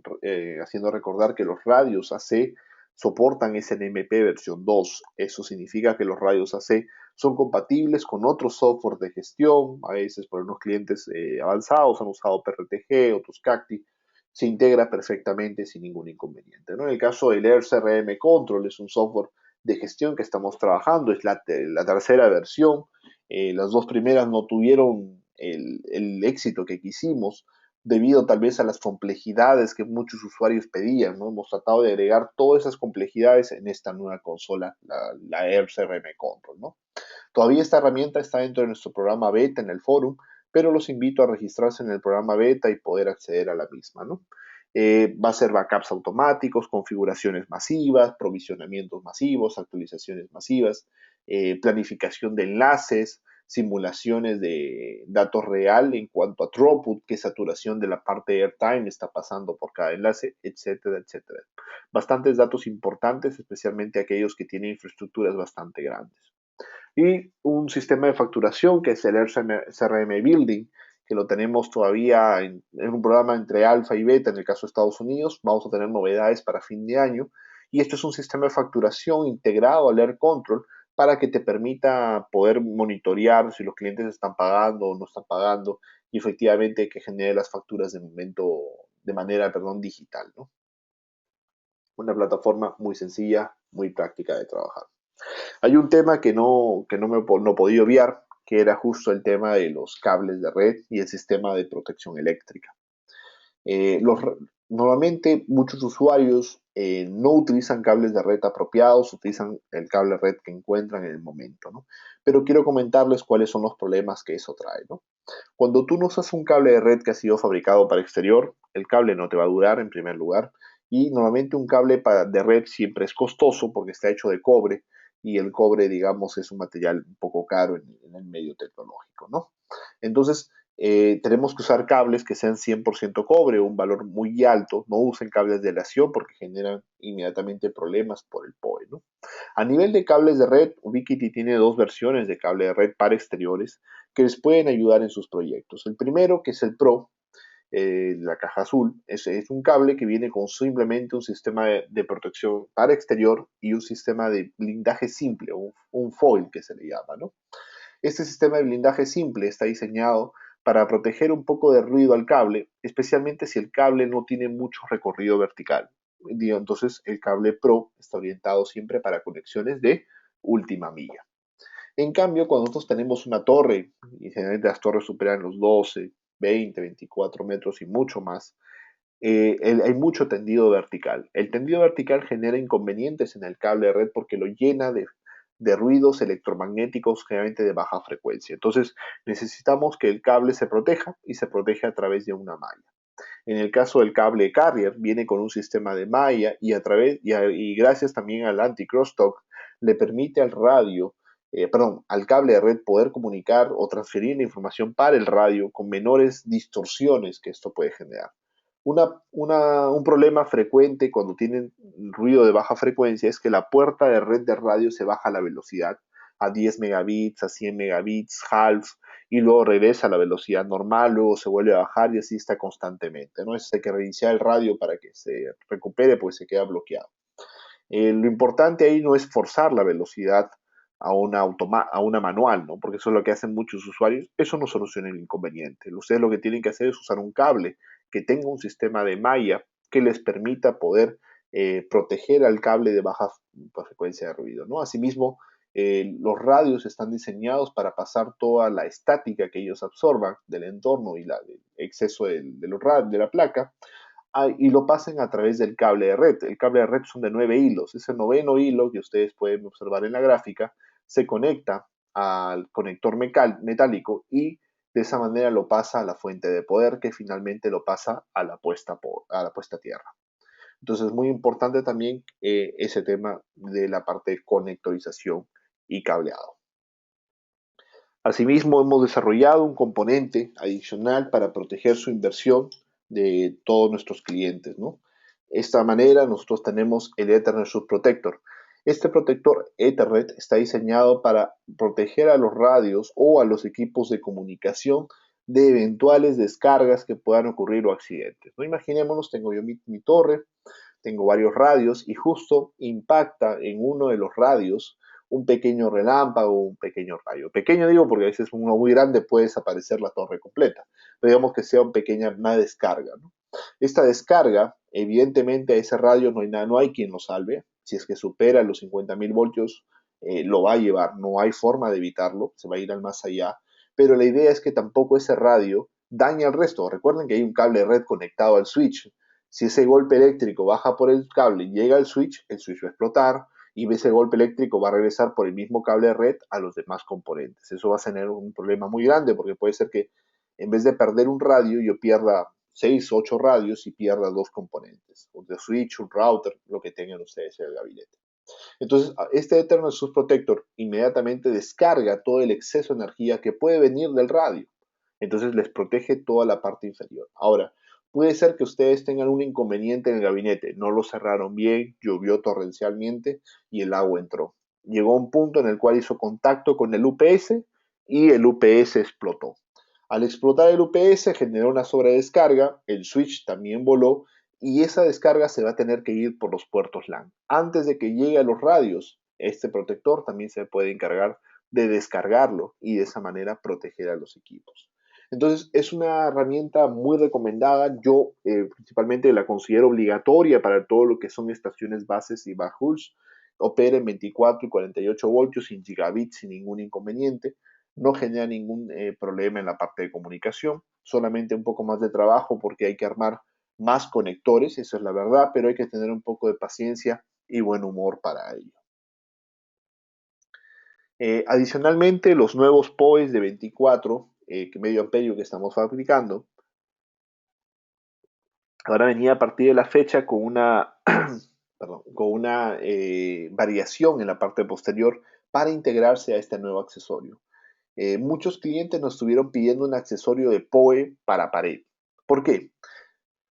haciendo recordar que los radios AC soportan SNMP versión 2. Eso significa que los radios AC son compatibles con otros software de gestión. A veces por unos clientes avanzados han usado PRTG, otros CACTI, se integra perfectamente sin ningún inconveniente, ¿no? En el caso del Air CRM Control, es un software de gestión que estamos trabajando, es la tercera versión. Las dos primeras no tuvieron el éxito que quisimos debido tal vez a las complejidades que muchos usuarios pedían, ¿no? Hemos tratado de agregar todas esas complejidades en esta nueva consola, la AirCRM Control, ¿no? Todavía esta herramienta está dentro de nuestro programa beta en el forum, pero los invito a registrarse en el programa beta y poder acceder a la misma, ¿no? Va a ser backups automáticos, configuraciones masivas, provisionamientos masivos, actualizaciones masivas, planificación de enlaces, simulaciones de datos real en cuanto a throughput, qué saturación de la parte de airtime está pasando por cada enlace, etcétera, etcétera. Bastantes datos importantes, especialmente aquellos que tienen infraestructuras bastante grandes. Y un sistema de facturación que es el CRM Building, que lo tenemos todavía en un programa entre alfa y beta en el caso de Estados Unidos. Vamos a tener novedades para fin de año. Y esto es un sistema de facturación integrado al Air Control para que te permita poder monitorear si los clientes están pagando o no están pagando y efectivamente que genere las facturas de manera, digital, ¿no? Una plataforma muy sencilla, muy práctica de trabajar. Hay un tema que no podía obviar, que era justo el tema de los cables de red y el sistema de protección eléctrica. Eh, los, Normalmente muchos usuarios no utilizan cables de red apropiados, utilizan el cable red que encuentran en el momento, ¿no? Pero quiero comentarles cuáles son los problemas que eso trae, ¿no? Cuando tú no usas un cable de red que ha sido fabricado para exterior, el cable no te va a durar en primer lugar y normalmente un cable de red siempre es costoso porque está hecho de cobre y el cobre, digamos, es un material un poco caro en el medio tecnológico, ¿no? Entonces, tenemos que usar cables que sean 100% cobre, un valor muy alto. No usen cables de aleación porque generan inmediatamente problemas por el PoE, ¿no? A nivel de cables de red, Ubiquiti tiene dos versiones de cable de red para exteriores que les pueden ayudar en sus proyectos. El primero, que es el Pro, la caja azul, es un cable que viene con simplemente un sistema de protección para exterior y un sistema de blindaje simple, un foil que se le llama, ¿no? Este sistema de blindaje simple está diseñado para proteger un poco de ruido al cable, especialmente si el cable no tiene mucho recorrido vertical. Entonces, el cable Pro está orientado siempre para conexiones de última milla. En cambio, cuando nosotros tenemos una torre, y generalmente las torres superan los 12, 20, 24 metros y mucho más, hay mucho tendido vertical. El tendido vertical genera inconvenientes en el cable de red porque lo llena de ruidos electromagnéticos generalmente de baja frecuencia. Entonces necesitamos que el cable se proteja y se protege a través de una malla. En el caso del cable carrier viene con un sistema de malla y gracias también al anti-crosstalk le permite al cable de red poder comunicar o transferir la información para el radio con menores distorsiones que esto puede generar. Un problema frecuente cuando tienen ruido de baja frecuencia es que la puerta de red de radio se baja la velocidad a 10 megabits, a 100 megabits, half, y luego regresa a la velocidad normal, luego se vuelve a bajar y así está constantemente, ¿no? Hay que reiniciar el radio para que se recupere, pues se queda bloqueado. Lo importante ahí no es forzar la velocidad a una manual, ¿no? Porque eso es lo que hacen muchos usuarios. Eso no soluciona el inconveniente. Ustedes lo que tienen que hacer es usar un cable que tenga un sistema de malla que les permita poder proteger al cable de baja frecuencia de ruido, ¿no? Asimismo, los radios están diseñados para pasar toda la estática que ellos absorban del entorno y el exceso de la placa y lo pasen a través del cable de red. El cable de red son de 9 hilos. Ese noveno hilo que ustedes pueden observar en la gráfica se conecta al conector metálico y de esa manera lo pasa a la fuente de poder que finalmente lo pasa a la puesta a tierra. Entonces es muy importante también ese tema de la parte de conectorización y cableado. Asimismo, hemos desarrollado un componente adicional para proteger su inversión de todos nuestros clientes, ¿no? De esta manera, nosotros tenemos el Ethernet Subprotector. Este protector Ethernet está diseñado para proteger a los radios o a los equipos de comunicación de eventuales descargas que puedan ocurrir o accidentes, ¿no? Imaginémonos, tengo yo mi torre, tengo varios radios y justo impacta en uno de los radios un pequeño relámpago, un pequeño rayo. Pequeño digo porque a veces uno muy grande puede desaparecer la torre completa, pero digamos que sea una descarga, ¿no? Esta descarga, evidentemente a ese radio no hay quien lo salve, si es que supera los 50.000 voltios, lo va a llevar, no hay forma de evitarlo, se va a ir al más allá, pero la idea es que tampoco ese radio daña el resto. Recuerden que hay un cable de red conectado al switch. Si ese golpe eléctrico baja por el cable y llega al switch, el switch va a explotar y ese golpe eléctrico va a regresar por el mismo cable de red a los demás componentes. Eso va a tener un problema muy grande porque puede ser que en vez de perder un radio, yo pierda 6 o 8 radios y pierda dos componentes, un switch, un router, lo que tengan ustedes en el gabinete. Entonces, este Ethernet Source Protector inmediatamente descarga todo el exceso de energía que puede venir del radio. Entonces, les protege toda la parte inferior. Ahora, puede ser que ustedes tengan un inconveniente en el gabinete. No lo cerraron bien, llovió torrencialmente y el agua entró. Llegó a un punto en el cual hizo contacto con el UPS y el UPS explotó. Al explotar el UPS generó una sobredescarga, el switch también voló y esa descarga se va a tener que ir por los puertos LAN. Antes de que llegue a los radios, este protector también se puede encargar de descargarlo y de esa manera proteger a los equipos. Entonces es una herramienta muy recomendada. Yo principalmente la considero obligatoria para todo lo que son estaciones bases y bajos. Opera en 24 y 48 voltios sin gigabits sin ningún inconveniente. No genera ningún problema en la parte de comunicación. Solamente un poco más de trabajo porque hay que armar más conectores, eso es la verdad, pero hay que tener un poco de paciencia y buen humor para ello. Adicionalmente, los nuevos POEs de 24 medio amperio que estamos fabricando, ahora venía a partir de la fecha con una, perdón, con una variación en la parte posterior para integrarse a este nuevo accesorio. Muchos clientes nos estuvieron pidiendo un accesorio de POE para pared. ¿Por qué?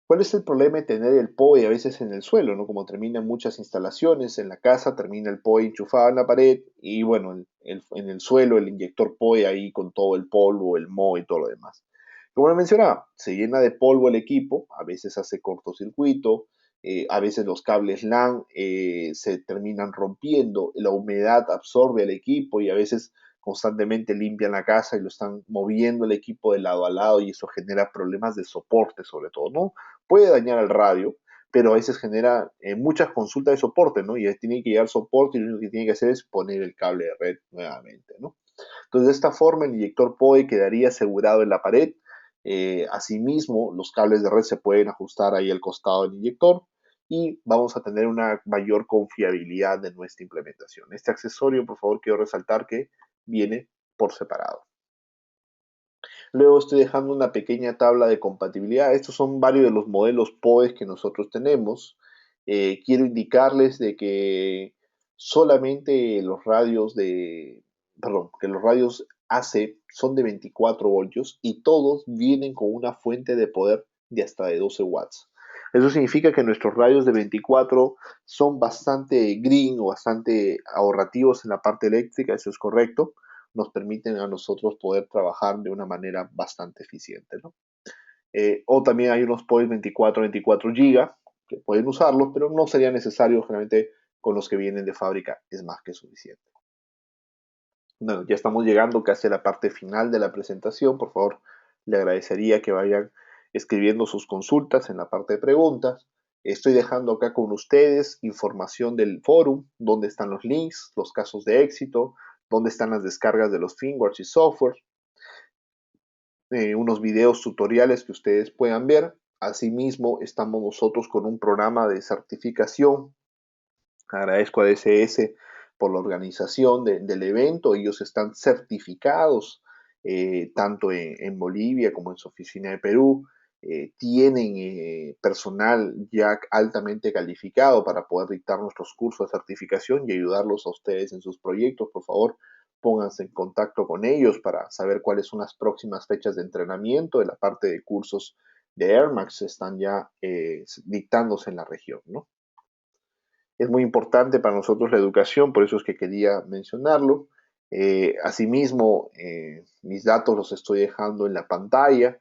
¿Cuál es el problema de tener el POE a veces en el suelo, ¿no? Como terminan muchas instalaciones en la casa, termina el POE enchufado en la pared y bueno, en el suelo el inyector POE ahí con todo el polvo, el moho y todo lo demás. Como lo mencionaba, se llena de polvo el equipo, a veces hace cortocircuito, a veces los cables LAN se terminan rompiendo, la humedad absorbe el equipo y a veces constantemente limpian la casa y lo están moviendo el equipo de lado a lado y eso genera problemas de soporte sobre todo, ¿no? Puede dañar al radio, pero a veces genera muchas consultas de soporte, ¿no? Y tiene que llegar soporte y lo único que tiene que hacer es poner el cable de red nuevamente, ¿no? Entonces, de esta forma, el inyector POE quedaría asegurado en la pared. Asimismo, los cables de red se pueden ajustar ahí al costado del inyector y vamos a tener una mayor confiabilidad de nuestra implementación. Este accesorio, por favor, quiero resaltar que viene por separado. Luego estoy dejando una pequeña tabla de compatibilidad. Estos son varios de los modelos POEs que nosotros tenemos. Quiero indicarles de que solamente los radios que los radios AC son de 24 voltios y todos vienen con una fuente de poder de hasta de 12 watts. Eso significa que nuestros radios de 24 son bastante green o bastante ahorrativos en la parte eléctrica, eso es correcto, nos permiten a nosotros poder trabajar de una manera bastante eficiente, ¿no? O también hay unos POIs 24 GB que pueden usarlos, pero no sería necesario generalmente con los que vienen de fábrica, es más que suficiente. Bueno, ya estamos llegando casi a la parte final de la presentación, por favor, le agradecería que vayan escribiendo sus consultas en la parte de preguntas. Estoy dejando acá con ustedes información del forum, donde están los links, los casos de éxito, dónde están las descargas de los firmware y software, unos videos tutoriales que ustedes puedan ver. Asimismo, estamos nosotros con un programa de certificación. Agradezco a DSS por la organización del evento. Ellos están certificados tanto en Bolivia como en su oficina de Perú. Tienen personal ya altamente calificado para poder dictar nuestros cursos de certificación y ayudarlos a ustedes en sus proyectos. Por favor, pónganse en contacto con ellos para saber cuáles son las próximas fechas de entrenamiento de la parte de cursos de Air Max están ya dictándose en la región, ¿no? Es muy importante para nosotros la educación, por eso es que quería mencionarlo. Asimismo, mis datos los estoy dejando en la pantalla.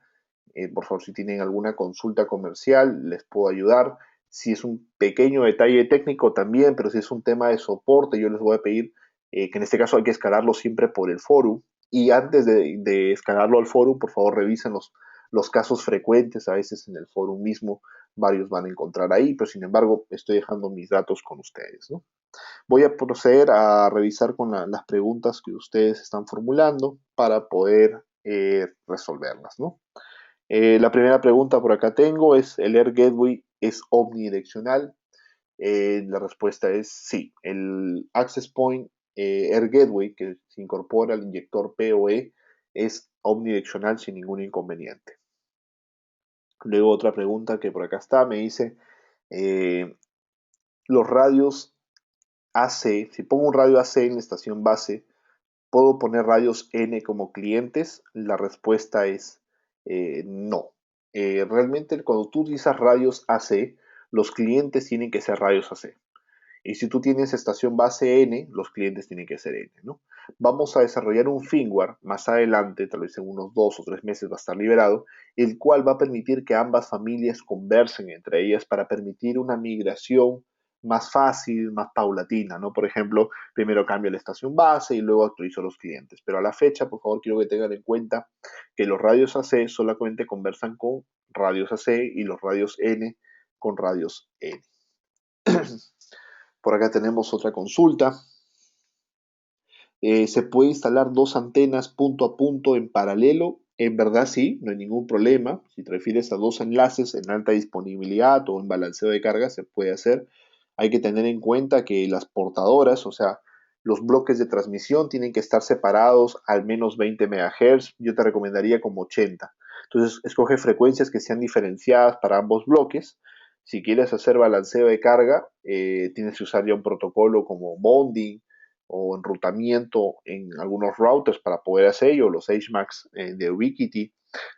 Por favor, si tienen alguna consulta comercial, les puedo ayudar. Si es un pequeño detalle técnico también, pero si es un tema de soporte, yo les voy a pedir que en este caso hay que escalarlo siempre por el foro. Y antes de escalarlo al foro, por favor, revisen los casos frecuentes. A veces en el foro mismo varios van a encontrar ahí, pero sin embargo estoy dejando mis datos con ustedes, ¿no? Voy a proceder a revisar con las preguntas que ustedes están formulando para poder resolverlas, ¿no? La primera pregunta por acá tengo es, ¿el Air Gateway es omnidireccional? La respuesta es sí. El Access Point Air Gateway, que se incorpora al inyector PoE, es omnidireccional sin ningún inconveniente. Luego otra pregunta que por acá está, me dice, eh, los radios AC, si pongo un radio AC en la estación base, ¿puedo poner radios N como clientes? La respuesta es no. Realmente cuando tú utilizas radios AC, los clientes tienen que ser radios AC. Y si tú tienes estación base N, los clientes tienen que ser N, ¿no? Vamos a desarrollar un firmware más adelante, tal vez en unos 2 o 3 meses va a estar liberado, el cual va a permitir que ambas familias conversen entre ellas para permitir una migración más fácil, más paulatina, ¿no? Por ejemplo, primero cambio la estación base y luego actualizo los clientes. Pero a la fecha, por favor, quiero que tengan en cuenta que los radios AC solamente conversan con radios AC y los radios N con radios N. Por acá tenemos otra consulta. ¿Se puede instalar dos antenas punto a punto en paralelo? En verdad sí, no hay ningún problema. Si te refieres a dos enlaces en alta disponibilidad o en balanceo de carga, se puede hacer. Hay que tener en cuenta que las portadoras, o sea, los bloques de transmisión tienen que estar separados al menos 20 MHz. Yo te recomendaría como 80. Entonces, escoge frecuencias que sean diferenciadas para ambos bloques. Si quieres hacer balanceo de carga, tienes que usar ya un protocolo como bonding o enrutamiento en algunos routers para poder hacerlo. Los HMAX de Ubiquiti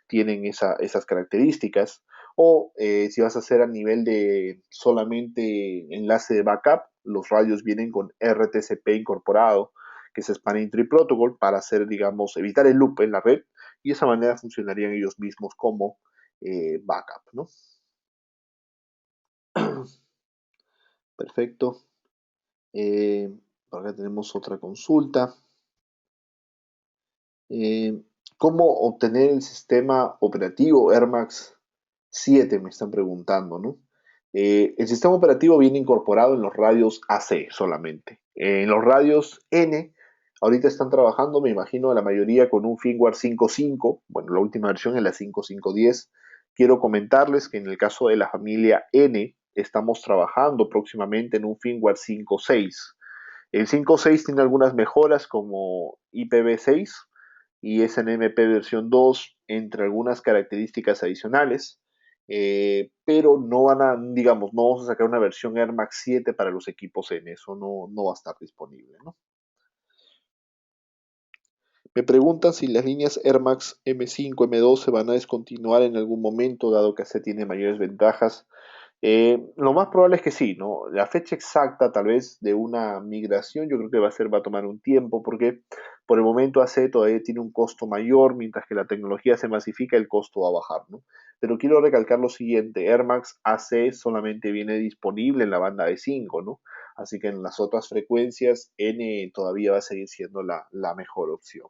tienen esas características. O si vas a hacer a nivel de solamente enlace de backup, los radios vienen con RTCP incorporado, que es Spanning Tree Protocol, para hacer, digamos, evitar el loop en la red, y de esa manera funcionarían ellos mismos como backup, ¿no? Perfecto. Eh, por acá tenemos otra consulta. Eh, ¿Cómo obtener el sistema operativo Air Max 7? Me están preguntando, ¿no? El sistema operativo viene incorporado en los radios AC solamente. En los radios N, ahorita están trabajando, me imagino, la mayoría con un firmware 5.5. Bueno, la última versión es la 5.5.10. Quiero comentarles que en el caso de la familia N, estamos trabajando próximamente en un firmware 5.6. El 5.6 tiene algunas mejoras como IPv6 y SNMP versión 2, entre algunas características adicionales, pero no van a, digamos, no vamos a sacar una versión Air Max 7 para los equipos N, eso no va a estar disponible, ¿no? Me preguntan si las líneas Air Max M5, M2 se van a descontinuar en algún momento, dado que C tiene mayores ventajas. Lo más probable es que sí, ¿no? La fecha exacta, tal vez, de una migración, yo creo que va a tomar un tiempo, porque por el momento AC todavía tiene un costo mayor, mientras que la tecnología se masifica, el costo va a bajar, ¿no? Pero quiero recalcar lo siguiente, Air Max AC solamente viene disponible en la banda de 5, ¿no? Así que en las otras frecuencias, N todavía va a seguir siendo la mejor opción.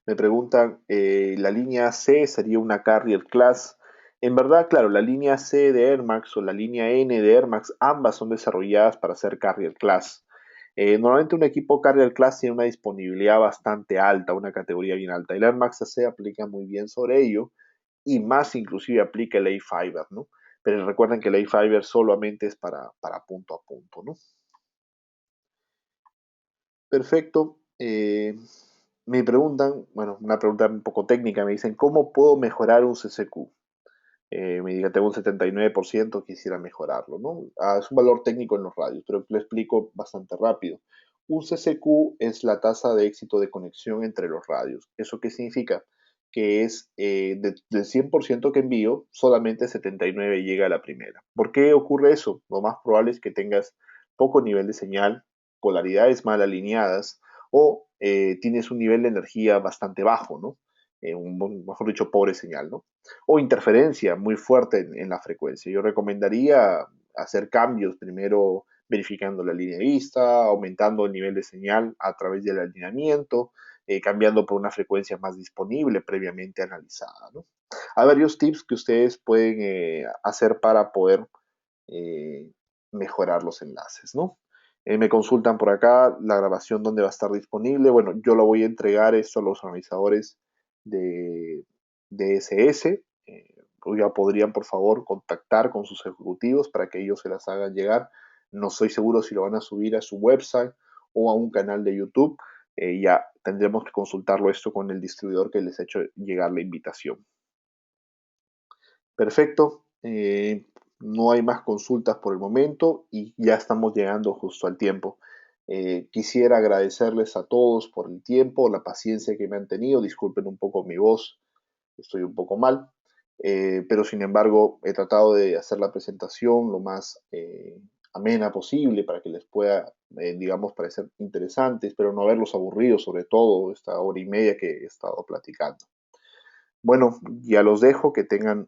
Me preguntan, ¿la línea C sería una Carrier Class? En verdad, claro, la línea C de Air Max o la línea N de Air Max, ambas son desarrolladas para ser Carrier Class. Normalmente un equipo Carrier Class tiene una disponibilidad bastante alta, una categoría bien alta. El Air Max AC aplica muy bien sobre ello y más inclusive aplica el A-Fiber, ¿no? Pero recuerden que el A-Fiber solamente es para punto a punto, ¿no? Perfecto. Me preguntan, bueno, una pregunta un poco técnica, me dicen, ¿cómo puedo mejorar un CCQ? Me diga, tengo un 79%, quisiera mejorarlo, ¿no? Es un valor técnico en los radios, pero lo explico bastante rápido. Un CCQ es la tasa de éxito de conexión entre los radios. ¿Eso qué significa? Que es del 100% que envío, solamente 79 llega a la primera. ¿Por qué ocurre eso? Lo más probable es que tengas poco nivel de señal, polaridades mal alineadas o tienes un nivel de energía bastante bajo, ¿no? Mejor dicho, pobre señal, ¿no? O interferencia muy fuerte en la frecuencia. Yo recomendaría hacer cambios primero verificando la línea de vista, aumentando el nivel de señal a través del alineamiento, cambiando por una frecuencia más disponible previamente analizada, ¿no? Hay varios tips que ustedes pueden hacer para poder eh, mejorar los enlaces, ¿no? Me consultan por acá la grabación donde va a estar disponible. Bueno, yo lo voy a entregar esto a los organizadores de, de SS. Ya podrían, por favor, contactar con sus ejecutivos para que ellos se las hagan llegar. No estoy seguro si lo van a subir a su website o a un canal de YouTube. Ya tendremos que consultarlo esto con el distribuidor que les ha hecho llegar la invitación. Perfecto. No hay más consultas por el momento y ya estamos llegando justo al tiempo. Quisiera agradecerles a todos por el tiempo, la paciencia que me han tenido. Disculpen un poco mi voz, estoy un poco mal, pero sin embargo he tratado de hacer la presentación lo más amena posible para que les pueda, digamos, parecer interesante. Espero no haberlos aburrido, sobre todo esta hora y media que he estado platicando. Bueno, ya los dejo, que tengan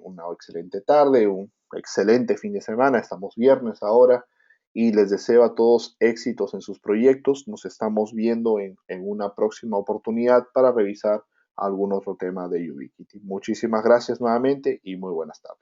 una excelente tarde, un excelente fin de semana. Estamos viernes ahora y les deseo a todos éxitos en sus proyectos. Nos estamos viendo en una próxima oportunidad para revisar algún otro tema de Ubiquiti. Muchísimas gracias nuevamente y muy buenas tardes.